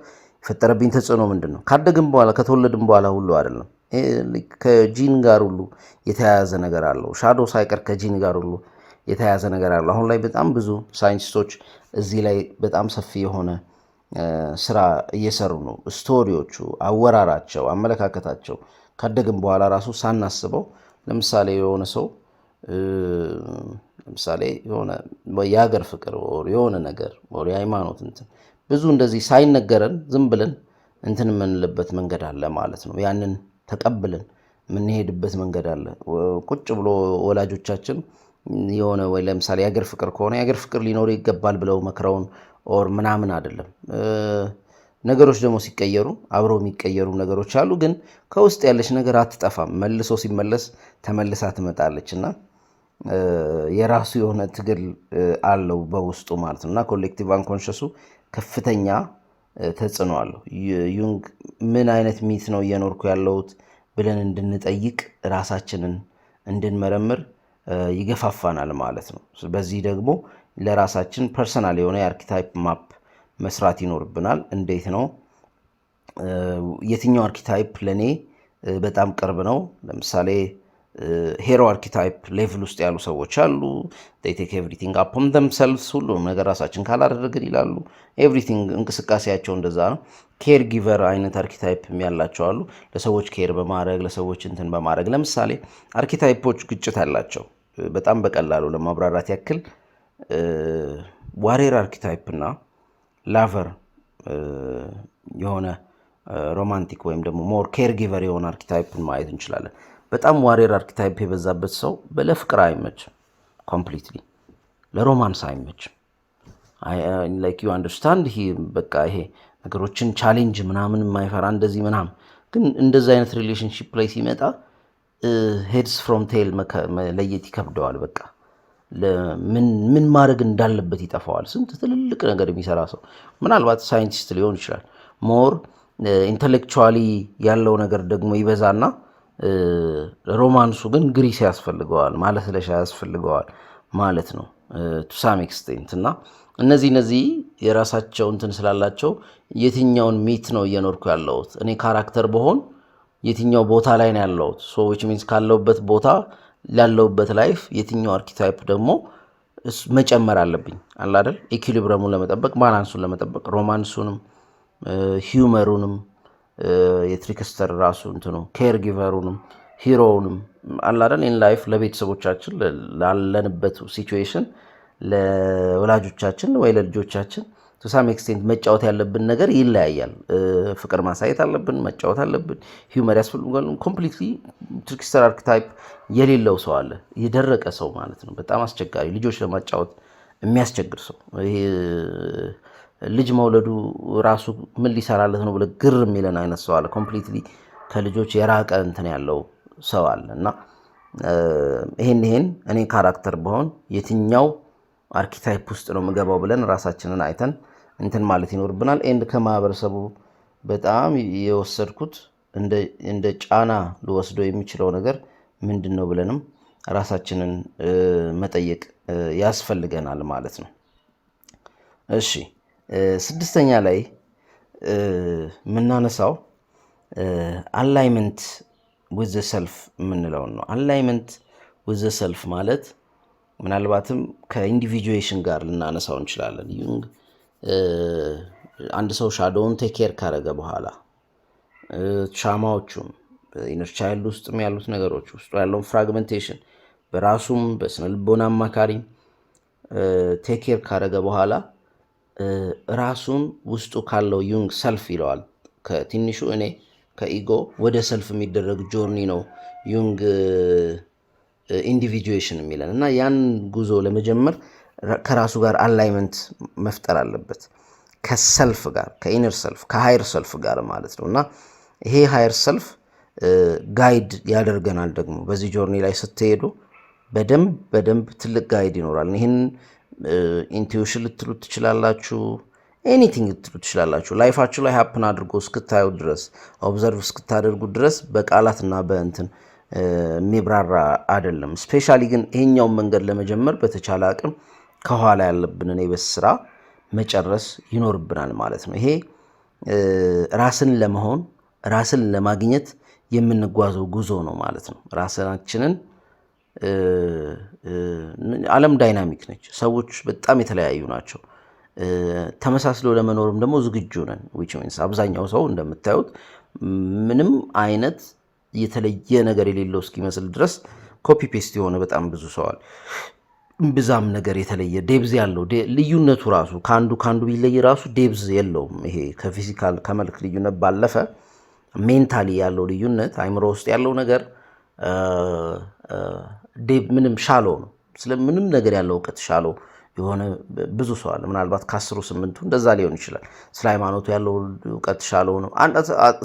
የፈጠረብኝ ተጽዕኖ ምንድን ነው? ካደግን በኋላ ከተወለድን በኋላ ሁሉ አይደለም፣ ከጂን ጋር ሁሉ የተያያዘ ነገር አለው። ሻዶ ሳይቀር ከጂን ጋር ሁሉ የተያያዘ ነገር አለው። አሁን ላይ በጣም ብዙ ሳይንቲስቶች እዚህ ላይ በጣም ሰፊ የሆነ ስራ እየሰሩ ነው። ስቶሪዎቹ፣ አወራራቸው፣ አመለካከታቸው ካደግን በኋላ ራሱ ሳናስበው ለምሳሌ የሆነ ሰው ለምሳሌ የሆነ የሀገር ፍቅር የሆነ ነገር የሃይማኖት እንትን ብዙ እንደዚህ ሳይነገረን ዝም ብለን እንትን የምንልበት መንገድ አለ ማለት ነው። ያንን ተቀብለን የምንሄድበት መንገድ አለ። ቁጭ ብሎ ወላጆቻችን የሆነ ወይ ለምሳሌ የሀገር ፍቅር ከሆነ የሀገር ፍቅር ሊኖር ይገባል ብለው መክረውን ኦር ምናምን አይደለም። ነገሮች ደግሞ ሲቀየሩ አብረው የሚቀየሩ ነገሮች አሉ። ግን ከውስጥ ያለች ነገር አትጠፋም። መልሶ ሲመለስ ተመልሳ ትመጣለች እና የራሱ የሆነ ትግል አለው በውስጡ ማለት ነው። እና ኮሌክቲቭ አንኮንሽሱ ከፍተኛ ተጽዕኖ አለው። ዩንግ ምን አይነት ሚት ነው እየኖርኩ ያለሁት ብለን እንድንጠይቅ ራሳችንን እንድንመረምር ይገፋፋናል ማለት ነው። በዚህ ደግሞ ለራሳችን ፐርሰናል የሆነ የአርኪታይፕ ማፕ መስራት ይኖርብናል። እንዴት ነው የትኛው አርኪታይፕ ለእኔ በጣም ቅርብ ነው? ለምሳሌ ሄሮ አርኪታይፕ ሌቭል ውስጥ ያሉ ሰዎች አሉ። they take everything upon themselves ሁሉም ነገር ራሳችን ካላደረግን ይላሉ። ኤቭሪቲንግ እንቅስቃሴያቸው እንደዛ ነው። ኬር ጊቨር አይነት አርኪታይፕ ያላቸው አሉ። ለሰዎች ኬር በማድረግ ለሰዎች እንትን በማድረግ ለምሳሌ አርኪታይፖች ግጭት አላቸው። በጣም በቀላሉ ለማብራራት ያክል ዋሬር አርኪታይፕ እና ላቨር የሆነ ሮማንቲክ ወይም ደግሞ ሞር ኬር ጊቨር የሆነ አርኪታይፕን ማየት እንችላለን። በጣም ዋሪየር አርኪታይፕ የበዛበት ሰው ለፍቅር አይመችም፣ ኮምፕሊትሊ ለሮማንስ አይመችም። ላይክ ዩ አንደርስታንድ በቃ ይሄ ነገሮችን ቻሌንጅ ምናምን የማይፈራ እንደዚህ ምናምን። ግን እንደዚህ አይነት ሪሌሽንሽፕ ላይ ሲመጣ ሄድስ ፍሮም ቴል መለየት ይከብደዋል። በቃ ምን ማድረግ እንዳለበት ይጠፋዋል። ስንት ትልልቅ ነገር የሚሰራ ሰው ምናልባት ሳይንቲስት ሊሆን ይችላል። ሞር ኢንተሌክቹዋሊ ያለው ነገር ደግሞ ይበዛና ሮማንሱ ግን ግሪስ ያስፈልገዋል፣ ማለስለሻ ያስፈልገዋል ማለት ነው ቱ ሳም ኤክስቴንት። እና እነዚህ የራሳቸው እንትን ስላላቸው የትኛውን ሚት ነው እየኖርኩ ያለሁት እኔ ካራክተር በሆን የትኛው ቦታ ላይ ነው ያለሁት፣ ሶ ዊች ሚንስ ካለሁበት ቦታ ላለሁበት ላይፍ የትኛው አርኪታይፕ ደግሞ መጨመር አለብኝ አለ አይደል? ኢኩሊብረሙን ለመጠበቅ ባላንሱን ለመጠበቅ ሮማንሱንም ሂውመሩንም የትሪክስተር ራሱ እንትኑ ኬር ጊቨሩንም ሂሮውንም አለ አይደል? ኢን ላይፍ ለቤተሰቦቻችን ላለንበት ሲቹዌሽን ለወላጆቻችን ወይ ለልጆቻችን ቱ ሳም ኤክስቴንት መጫወት ያለብን ነገር ይለያያል። ፍቅር ማሳየት አለብን፣ መጫወት አለብን፣ ሂውመር ያስፈልጋል። ኮምፕሊትሊ ትሪክስተር አርኪታይፕ የሌለው ሰው አለ፣ የደረቀ ሰው ማለት ነው። በጣም አስቸጋሪ፣ ልጆች ለማጫወት የሚያስቸግር ሰው። ይሄ ልጅ መውለዱ ራሱ ምን ሊሰራለት ነው ብለ ግር የሚለን አይነት ሰው አለ። ኮምፕሊትሊ ከልጆች የራቀ እንትን ያለው ሰው አለ። እና ይሄን እኔ ካራክተር በሆን የትኛው አርኪታይፕ ውስጥ ነው የምገባው ብለን ራሳችንን አይተን እንትን ማለት ይኖርብናል። ኤንድ ከማህበረሰቡ በጣም የወሰድኩት እንደ ጫና ልወስደው የሚችለው ነገር ምንድን ነው ብለንም ራሳችንን መጠየቅ ያስፈልገናል ማለት ነው። እሺ 6ኛ ላይ የምናነሳው አላይመንት ዊዝ ሰልፍ የምንለውን ነው። አላይመንት ዊዝ ሰልፍ ማለት ምናልባትም ከኢንዲቪጁዌሽን ጋር ልናነሳው እንችላለን። ዩንግ አንድ ሰው ሻዶውን ቴኬር ካረገ በኋላ ሻማዎቹም ኢነር ቻይልድ ውስጥም ያሉት ነገሮች ውስጡ ያለውን ፍራግመንቴሽን በራሱም በስነ ልቦና አማካሪ ቴኬር ካረገ በኋላ ራሱን ውስጡ ካለው ዩንግ ሰልፍ ይለዋል። ከትንሹ እኔ ከኢጎ ወደ ሰልፍ የሚደረግ ጆርኒ ነው ዩንግ ኢንዲቪጁዌሽን የሚለን እና ያን ጉዞ ለመጀመር ከራሱ ጋር አላይመንት መፍጠር አለበት፣ ከሰልፍ ጋር፣ ከኢነር ሰልፍ፣ ከሃየር ሰልፍ ጋር ማለት ነው። እና ይሄ ሃየር ሰልፍ ጋይድ ያደርገናል። ደግሞ በዚህ ጆርኒ ላይ ስትሄዱ በደንብ ትልቅ ጋይድ ይኖራል። ይህን ኢንቱዊሽን ልትሉት ትችላላችሁ፣ ኤኒቲንግ ልትሉት ትችላላችሁ። ላይፋችሁ ላይ ሀፕን አድርጎ እስክታዩ ድረስ ኦብዘርቭ እስክታደርጉ ድረስ በቃላትና በእንትን የሚብራራ አይደለም። ስፔሻሊ ግን ይሄኛውን መንገድ ለመጀመር በተቻለ አቅም ከኋላ ያለብንን የቤት ስራ መጨረስ ይኖርብናል ማለት ነው። ይሄ ራስን ለመሆን ራስን ለማግኘት የምንጓዘው ጉዞ ነው ማለት ነው። ራሳችንን ዓለም ዳይናሚክ ነች። ሰዎች በጣም የተለያዩ ናቸው። ተመሳስለው ለመኖርም ደግሞ ዝግጁ ነን። which means አብዛኛው ሰው እንደምታዩት ምንም አይነት የተለየ ነገር የሌለው እስኪመስል ድረስ ኮፒ ፔስት የሆነ በጣም ብዙ ሰው አለ። ብዛም ነገር የተለየ ዴብዝ ያለው ልዩነቱ ራሱ ከአንዱ ቢለይ ራሱ ዴብዝ የለውም። ይሄ ከፊዚካል ከመልክ ልዩነት ባለፈ ሜንታሊ ያለው ልዩነት አይምሮ ውስጥ ያለው ነገር ምንም ሻሎ ነው። ስለምንም ነገር ያለው እውቀት ሻሎ የሆነ ብዙ ሰው አለ። ምናልባት ከ10 8 እንደዛ ሊሆን ይችላል። ስለ ሃይማኖቱ ያለው እውቀት ሻሎ ነው።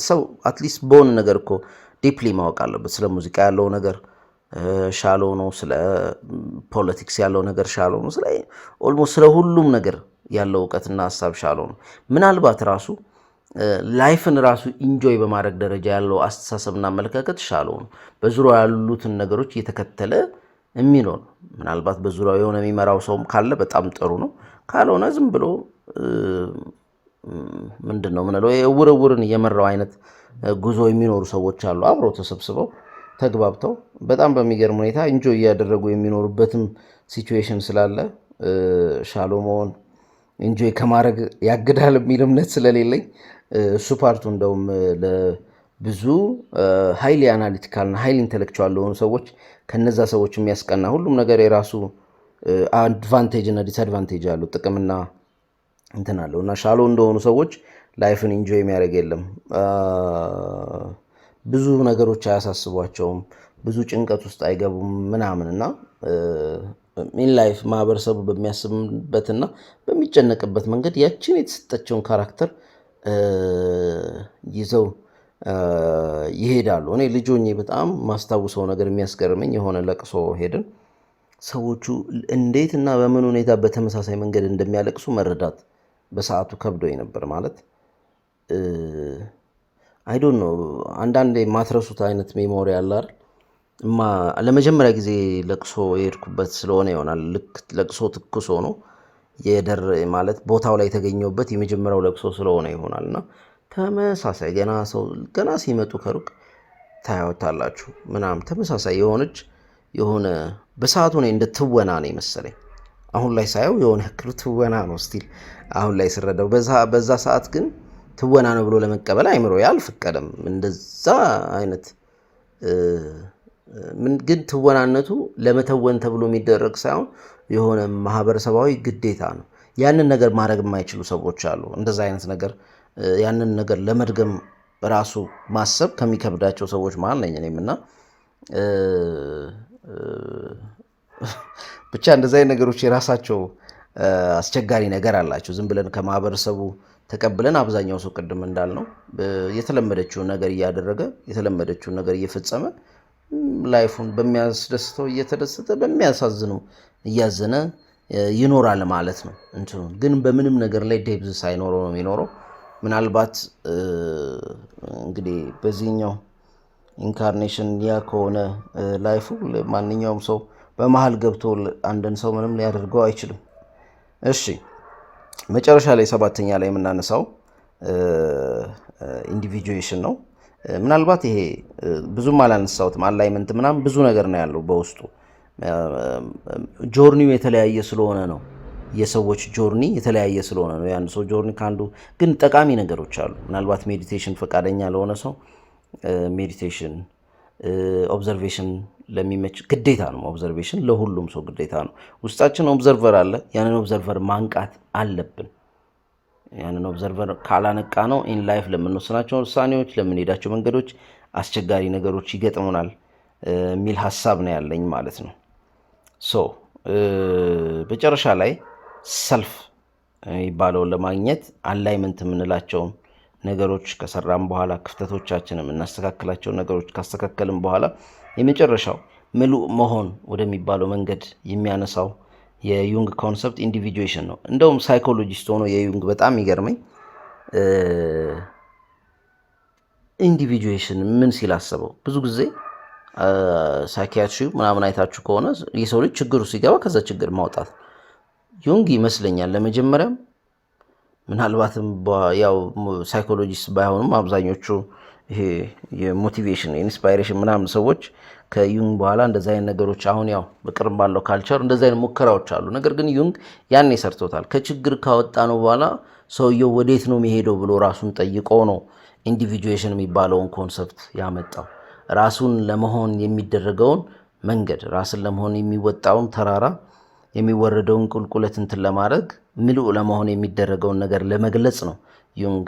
ሰው አትሊስት በሆነ ነገር እኮ ዲፕሊ ማወቅ አለበት። ስለ ሙዚቃ ያለው ነገር ሻሎ ነው። ስለ ፖለቲክስ ያለው ነገር ሻሎ ነው። ኦልሞስት ስለ ሁሉም ነገር ያለው እውቀትና ሀሳብ ሻሎ ነው። ምናልባት ራሱ ላይፍን ራሱ ኢንጆይ በማድረግ ደረጃ ያለው አስተሳሰብና አመለካከት ሻሎ ነው። በዙሪያው ያሉትን ነገሮች እየተከተለ የሚኖር ነው። ምናልባት በዙሪያው የሆነ የሚመራው ሰውም ካለ በጣም ጥሩ ነው። ካልሆነ ዝም ብሎ ምንድነው ምንለው የውርውርን እየመራው አይነት ጉዞ የሚኖሩ ሰዎች አሉ። አብረው ተሰብስበው ተግባብተው በጣም በሚገርም ሁኔታ ኢንጆይ እያደረጉ የሚኖሩበትም ሲቹዌሽን ስላለ ሻሎ መሆን ኢንጆይ ከማድረግ ያግዳል የሚል እምነት ስለሌለኝ እሱ ፓርቱ እንደውም ለብዙ ሃይሊ አናሊቲካልና ሃይሊ ኢንተሌክቹዋል ለሆኑ ሰዎች ከነዛ ሰዎች የሚያስቀና ሁሉም ነገር የራሱ አድቫንቴጅ እና ዲስአድቫንቴጅ አለው፣ ጥቅምና እንትን አለው እና ሻሎ እንደሆኑ ሰዎች ላይፍን ኢንጆይ የሚያደርግ የለም። ብዙ ነገሮች አያሳስቧቸውም፣ ብዙ ጭንቀት ውስጥ አይገቡም ምናምን እና ኢን ላይፍ ማህበረሰቡ በሚያስብበትና በሚጨነቅበት መንገድ ያችን የተሰጠቸውን ካራክተር ይዘው ይሄዳሉ። እኔ ልጅ ሆኜ በጣም ማስታውሰው ነገር የሚያስገርመኝ የሆነ ለቅሶ ሄድን። ሰዎቹ እንዴት እና በምን ሁኔታ በተመሳሳይ መንገድ እንደሚያለቅሱ መረዳት በሰዓቱ ከብዶኝ ነበር። ማለት አይ ዶንት ኖ አንዳንዴ የማትረሱት አይነት ሜሞሪ አለ አይደል? ለመጀመሪያ ጊዜ ለቅሶ የሄድኩበት ስለሆነ ይሆናል። ልክ ለቅሶ ትኩስ ሆኖ ማለት ቦታው ላይ የተገኘሁበት የመጀመሪያው ለቅሶ ስለሆነ ይሆናል እና ተመሳሳይ ገና ሲመጡ ከሩቅ ታያወታላችሁ ምናምን ተመሳሳይ የሆነች የሆነ በሰዓቱ እኔ እንደ ትወና ነው የመሰለኝ። አሁን ላይ ሳየው የሆነ ያክሉ ትወና ነው ስቲል አሁን ላይ ስረዳው። በዛ ሰዓት ግን ትወና ነው ብሎ ለመቀበል አይምሮ አልፈቀደም። እንደዛ አይነት ግን ትወናነቱ ለመተወን ተብሎ የሚደረግ ሳይሆን የሆነ ማህበረሰባዊ ግዴታ ነው። ያንን ነገር ማድረግ የማይችሉ ሰዎች አሉ። እንደዛ አይነት ነገር ያንን ነገር ለመድገም ራሱ ማሰብ ከሚከብዳቸው ሰዎች መሀል ነኝ እኔም እና ብቻ እንደዚህ አይነት ነገሮች የራሳቸው አስቸጋሪ ነገር አላቸው። ዝም ብለን ከማህበረሰቡ ተቀብለን አብዛኛው ሰው ቅድም እንዳልነው የተለመደችውን ነገር እያደረገ የተለመደችውን ነገር እየፈጸመ ላይፉን በሚያስደስተው እየተደሰተ በሚያሳዝነው እያዘነ ይኖራል ማለት ነው። ግን በምንም ነገር ላይ ዴብዝ ሳይኖረው ነው የሚኖረው። ምናልባት እንግዲህ በዚህኛው ኢንካርኔሽን ያ ከሆነ ላይፉ ማንኛውም ሰው በመሀል ገብቶ አንድን ሰው ምንም ሊያደርገው አይችልም። እሺ መጨረሻ ላይ ሰባተኛ ላይ የምናነሳው ኢንዲቪጁዌሽን ነው። ምናልባት ይሄ ብዙም አላነሳሁትም። አላይመንት ምናምን ብዙ ነገር ነው ያለው በውስጡ። ጆርኒው የተለያየ ስለሆነ ነው። የሰዎች ጆርኒ የተለያየ ስለሆነ ነው። የአንድ ሰው ጆርኒ ከአንዱ ግን ጠቃሚ ነገሮች አሉ። ምናልባት ሜዲቴሽን ፈቃደኛ ለሆነ ሰው ሜዲቴሽን፣ ኦብዘርቬሽን ለሚመች ግዴታ ነው። ኦብዘርቬሽን ለሁሉም ሰው ግዴታ ነው። ውስጣችን ኦብዘርቨር አለ። ያንን ኦብዘርቨር ማንቃት አለብን። ያንን ኦብዘርቨር ካላነቃ ነው ኢን ላይፍ ለምንወስናቸው ውሳኔዎች፣ ለምንሄዳቸው መንገዶች አስቸጋሪ ነገሮች ይገጥሙናል የሚል ሀሳብ ነው ያለኝ ማለት ነው። መጨረሻ ላይ ሰልፍ የሚባለውን ለማግኘት አላይመንት የምንላቸውን ነገሮች ከሰራም በኋላ ክፍተቶቻችን የምናስተካክላቸው ነገሮች ካስተካከልም በኋላ የመጨረሻው ምሉእ መሆን ወደሚባለው መንገድ የሚያነሳው የዩንግ ኮንሰፕት ኢንዲቪጁዌሽን ነው። እንደውም ሳይኮሎጂስት ሆኖ የዩንግ በጣም የሚገርመኝ ኢንዲቪጁዌሽን ምን ሲል አሰበው። ብዙ ጊዜ ሳይኪያትሪ ምናምን አይታችሁ ከሆነ የሰው ልጅ ችግሩ ሲገባ ከዛ ችግር ማውጣት ዩንግ ይመስለኛል ለመጀመሪያም ምናልባትም ያው ሳይኮሎጂስት ባይሆኑም አብዛኞቹ ይሄ የሞቲቬሽን ኢንስፓይሬሽን ምናምን ሰዎች ከዩንግ በኋላ እንደዚህ አይነት ነገሮች አሁን ያው በቅርብ ባለው ካልቸር እንደዚህ አይነት ሙከራዎች አሉ። ነገር ግን ዩንግ ያኔ ሰርቶታል። ከችግር ካወጣ ነው በኋላ ሰውየው ወዴት ነው የሚሄደው ብሎ ራሱን ጠይቆ ነው ኢንዲቪጁዌሽን የሚባለውን ኮንሰፕት ያመጣው። ራሱን ለመሆን የሚደረገውን መንገድ፣ ራስን ለመሆን የሚወጣውን ተራራ፣ የሚወረደውን ቁልቁለት እንትን ለማድረግ ምሉእ ለመሆን የሚደረገውን ነገር ለመግለጽ ነው ዩንግ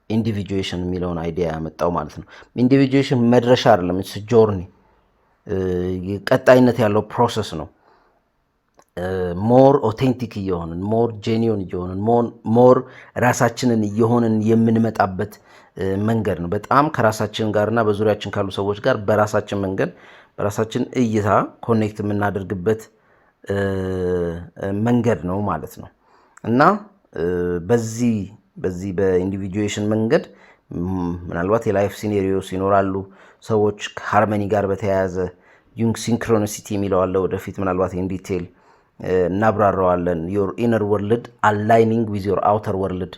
ኢንዲቪጁዌሽን የሚለውን አይዲያ ያመጣው ማለት ነው። ኢንዲቪጁዌሽን መድረሻ አይደለም፣ ጆርኒ፣ ቀጣይነት ያለው ፕሮሰስ ነው። ሞር ኦቴንቲክ እየሆንን ሞር ጄኒዮን እየሆንን ሞር ራሳችንን እየሆንን የምንመጣበት መንገድ ነው። በጣም ከራሳችን ጋርና በዙሪያችን ካሉ ሰዎች ጋር በራሳችን መንገድ በራሳችን እይታ ኮኔክት የምናደርግበት መንገድ ነው ማለት ነው እና በዚህ በኢንዲቪጁዌሽን መንገድ ምናልባት የላይፍ ሲኔሪዮስ ይኖራሉ። ሰዎች ከሃርመኒ ጋር በተያያዘ ዩንግ ሲንክሮኒሲቲ የሚለው አለ። ወደፊት ምናልባት ኢን ዲቴይል እናብራራዋለን። ዮር ኢነር ወርልድ አላይኒንግ ዊዝ ዮር አውተር ወርልድ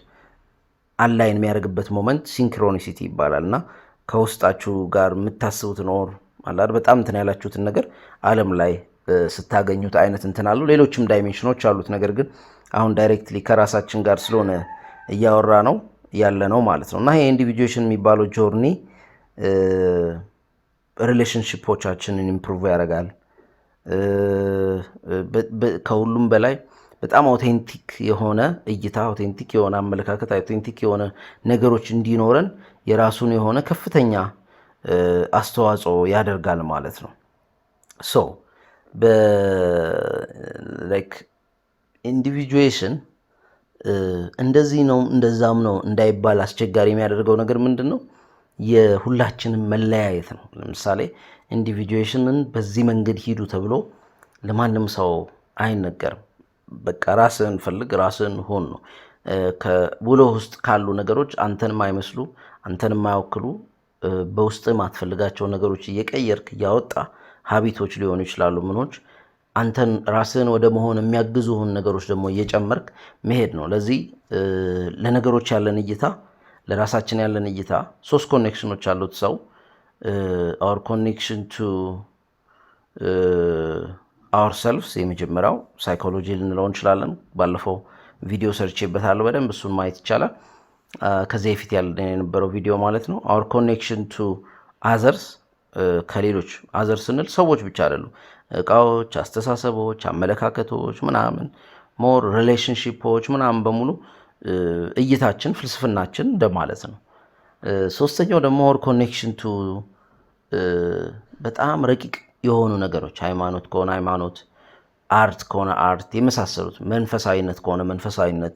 አላይን የሚያደርግበት ሞመንት ሲንክሮኒሲቲ ይባላል እና ከውስጣችሁ ጋር የምታስቡትን ኦር አላድ በጣም እንትን ያላችሁትን ነገር ዓለም ላይ ስታገኙት አይነት እንትን አሉ። ሌሎችም ዳይሜንሽኖች አሉት። ነገር ግን አሁን ዳይሬክትሊ ከራሳችን ጋር ስለሆነ እያወራ ነው ያለ ነው ማለት ነው እና ይሄ ኢንዲቪጁዌሽን የሚባለው ጆርኒ ሪሌሽንሽፖቻችንን ኢምፕሩቭ ያደርጋል። ከሁሉም በላይ በጣም አውቴንቲክ የሆነ እይታ፣ አውቴንቲክ የሆነ አመለካከት፣ አውቴንቲክ የሆነ ነገሮች እንዲኖረን የራሱን የሆነ ከፍተኛ አስተዋጽኦ ያደርጋል ማለት ነው። ሶ ኢንዲቪጁዌሽን እንደዚህ ነው እንደዛም ነው እንዳይባል አስቸጋሪ የሚያደርገው ነገር ምንድን ነው? የሁላችንም መለያየት ነው። ለምሳሌ ኢንዲቪጁዌሽንን በዚህ መንገድ ሂዱ ተብሎ ለማንም ሰው አይነገርም። በቃ ራስህን ፈልግ፣ ራስህን ሆን ነው። ከውሎ ውስጥ ካሉ ነገሮች አንተን የማይመስሉ አንተን የማይወክሉ በውስጥ ማትፈልጋቸው ነገሮች እየቀየርክ እያወጣ ሀቢቶች ሊሆኑ ይችላሉ ምኖች አንተን ራስህን ወደ መሆን የሚያግዙህን ነገሮች ደግሞ እየጨመርክ መሄድ ነው። ለዚህ ለነገሮች ያለን እይታ፣ ለራሳችን ያለን እይታ 3 ኮኔክሽኖች አሉት ሰው our connection to ourselves የመጀመሪያው ሳይኮሎጂ ልንለው እንችላለን። ባለፈው ቪዲዮ ሰርቼበታለሁ በደንብ እሱን ማየት ይቻላል። ከዚህ በፊት ያለን የነበረው ቪዲዮ ማለት ነው። our connection to others ከሌሎች አዘር ስንል ሰዎች ብቻ አይደሉም፣ እቃዎች፣ አስተሳሰቦች፣ አመለካከቶች ምናምን ሞር ሪሌሽንሺፖች ምናምን በሙሉ እይታችን፣ ፍልስፍናችን እንደማለት ነው። ሶስተኛው ደግሞ ሞር ኮኔክሽን ቱ በጣም ረቂቅ የሆኑ ነገሮች፣ ሃይማኖት ከሆነ ሃይማኖት፣ አርት ከሆነ አርት የመሳሰሉት፣ መንፈሳዊነት ከሆነ መንፈሳዊነት።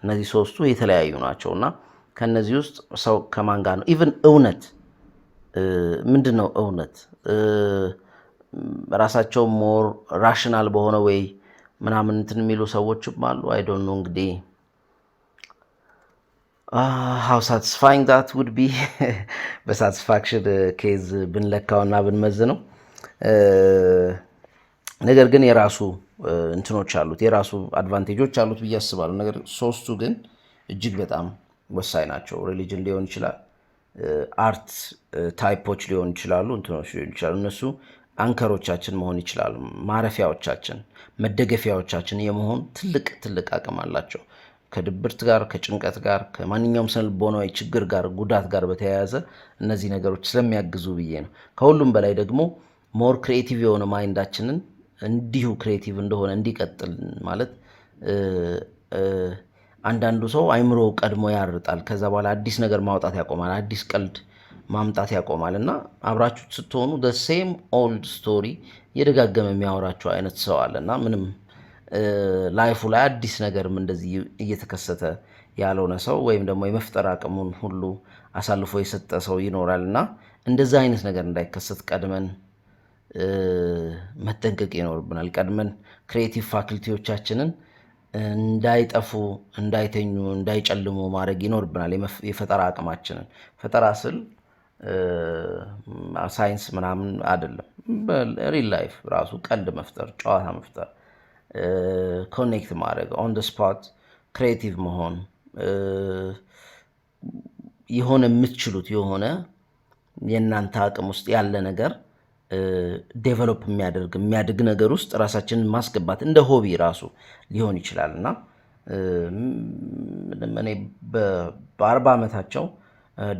እነዚህ ሶስቱ የተለያዩ ናቸው እና ከነዚህ ውስጥ ሰው ከማን ጋር ነው ኢቭን እውነት ምንድን ነው እውነት ራሳቸው ሞር ራሽናል በሆነ ወይ ምናምን እንትን የሚሉ ሰዎችም አሉ። አይ ዶንት ኖ እንግዲህ ሃው ሳቲስፋይንግ ዳት ውድ ቢ በሳቲስፋክሽን ኬዝ ብንለካውና ብንመዝነው። ነገር ግን የራሱ እንትኖች አሉት፣ የራሱ አድቫንቴጆች አሉት ብዬ አስባለሁ። ነገር ሶስቱ ግን እጅግ በጣም ወሳኝ ናቸው። ሪሊጅን ሊሆን ይችላል፣ አርት ታይፖች ሊሆን ይችላሉ፣ እንትኖች ሊሆን ይችላሉ። እነሱ አንከሮቻችን መሆን ይችላሉ፣ ማረፊያዎቻችን፣ መደገፊያዎቻችን የመሆን ትልቅ አቅም አላቸው። ከድብርት ጋር፣ ከጭንቀት ጋር፣ ከማንኛውም ስነልቦናዊ ችግር ጋር፣ ጉዳት ጋር በተያያዘ እነዚህ ነገሮች ስለሚያግዙ ብዬ ነው። ከሁሉም በላይ ደግሞ ሞር ክሪኤቲቭ የሆነ ማይንዳችንን እንዲሁ ክሪኤቲቭ እንደሆነ እንዲቀጥል ማለት አንዳንዱ ሰው አይምሮ ቀድሞ ያርጣል፣ ከዛ በኋላ አዲስ ነገር ማውጣት ያቆማል፣ አዲስ ቀልድ ማምጣት ያቆማል እና አብራችሁ ስትሆኑ ሴም ኦልድ ስቶሪ እየደጋገመ የሚያወራችሁ አይነት ሰው አለ እና ምንም ላይፉ ላይ አዲስ ነገርም እንደዚህ እየተከሰተ ያልሆነ ሰው ወይም ደግሞ የመፍጠር አቅሙን ሁሉ አሳልፎ የሰጠ ሰው ይኖራል እና እንደዛ አይነት ነገር እንዳይከሰት ቀድመን መጠንቀቅ ይኖርብናል። ቀድመን ክሪኤቲቭ ፋክልቲዎቻችንን እንዳይጠፉ፣ እንዳይተኙ፣ እንዳይጨልሙ ማድረግ ይኖርብናል። የፈጠራ አቅማችንን ፈጠራ ስል ሳይንስ ምናምን አይደለም። በሪል ላይፍ ራሱ ቀልድ መፍጠር፣ ጨዋታ መፍጠር፣ ኮኔክት ማድረግ፣ ኦን ደ ስፖት ክሪኤቲቭ መሆን፣ የሆነ የምትችሉት የሆነ የእናንተ አቅም ውስጥ ያለ ነገር ዴቨሎፕ የሚያድግ ነገር ውስጥ ራሳችንን ማስገባት እንደ ሆቢ ራሱ ሊሆን ይችላል እና እኔ በ40 ዓመታቸው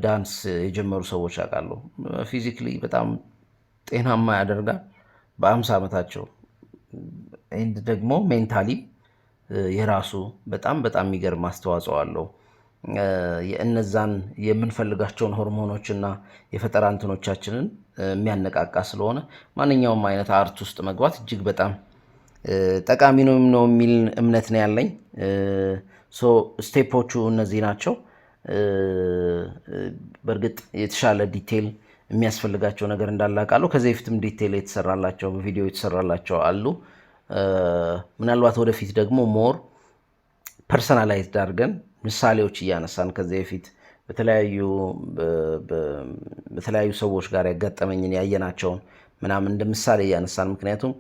ዳንስ የጀመሩ ሰዎች አውቃለሁ። ፊዚክሊ በጣም ጤናማ ያደርጋል። በ50 ዓመታቸው ደግሞ ሜንታሊ የራሱ በጣም የሚገርም አስተዋጽኦ አለው። የእነዛን የምንፈልጋቸውን ሆርሞኖችና የፈጠራ እንትኖቻችንን የሚያነቃቃ ስለሆነ ማንኛውም አይነት አርት ውስጥ መግባት እጅግ በጣም ጠቃሚ ነው የሚል እምነት ነው ያለኝ። ስቴፖቹ እነዚህ ናቸው። በእርግጥ የተሻለ ዲቴል የሚያስፈልጋቸው ነገር እንዳላቃለሁ። ከዚህ በፊትም ዲቴል የተሰራላቸው በቪዲዮ የተሰራላቸው አሉ። ምናልባት ወደፊት ደግሞ ሞር ፐርሰናላይዝድ አድርገን ምሳሌዎች እያነሳን ከዚህ በፊት በተለያዩ ሰዎች ጋር ያጋጠመኝን ያየናቸውን ምናምን እንደ ምሳሌ እያነሳን፣ ምክንያቱም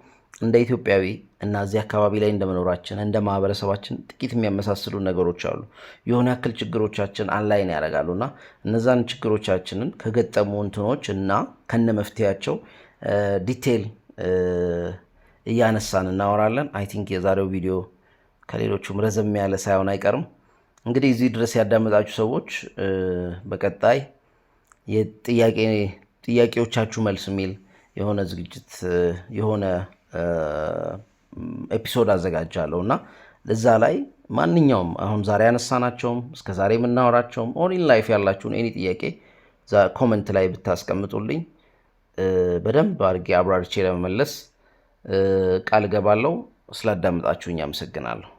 እንደ ኢትዮጵያዊ እና እዚህ አካባቢ ላይ እንደመኖራችን እንደ ማህበረሰባችን ጥቂት የሚያመሳስሉ ነገሮች አሉ። የሆነ ያክል ችግሮቻችን አንላይን ያደርጋሉ እና እነዛን ችግሮቻችንን ከገጠሙ እንትኖች እና ከነ መፍትሄያቸው ዲቴል እያነሳን እናወራለን። አይ ቲንክ የዛሬው ቪዲዮ ከሌሎቹም ረዘም ያለ ሳይሆን አይቀርም። እንግዲህ እዚህ ድረስ ያዳመጣችሁ ሰዎች በቀጣይ ጥያቄዎቻችሁ መልስ የሚል የሆነ ዝግጅት የሆነ ኤፒሶድ አዘጋጃለሁ እና እዛ ላይ ማንኛውም አሁን ዛሬ ያነሳናቸውም እስከ ዛሬ የምናወራቸውም ኦን ላይፍ ያላችሁን ኤኒ ጥያቄ ኮመንት ላይ ብታስቀምጡልኝ በደንብ አድርጌ አብራርቼ ለመመለስ ቃል እገባለሁ። ስላዳመጣችሁኝ አመሰግናለሁ።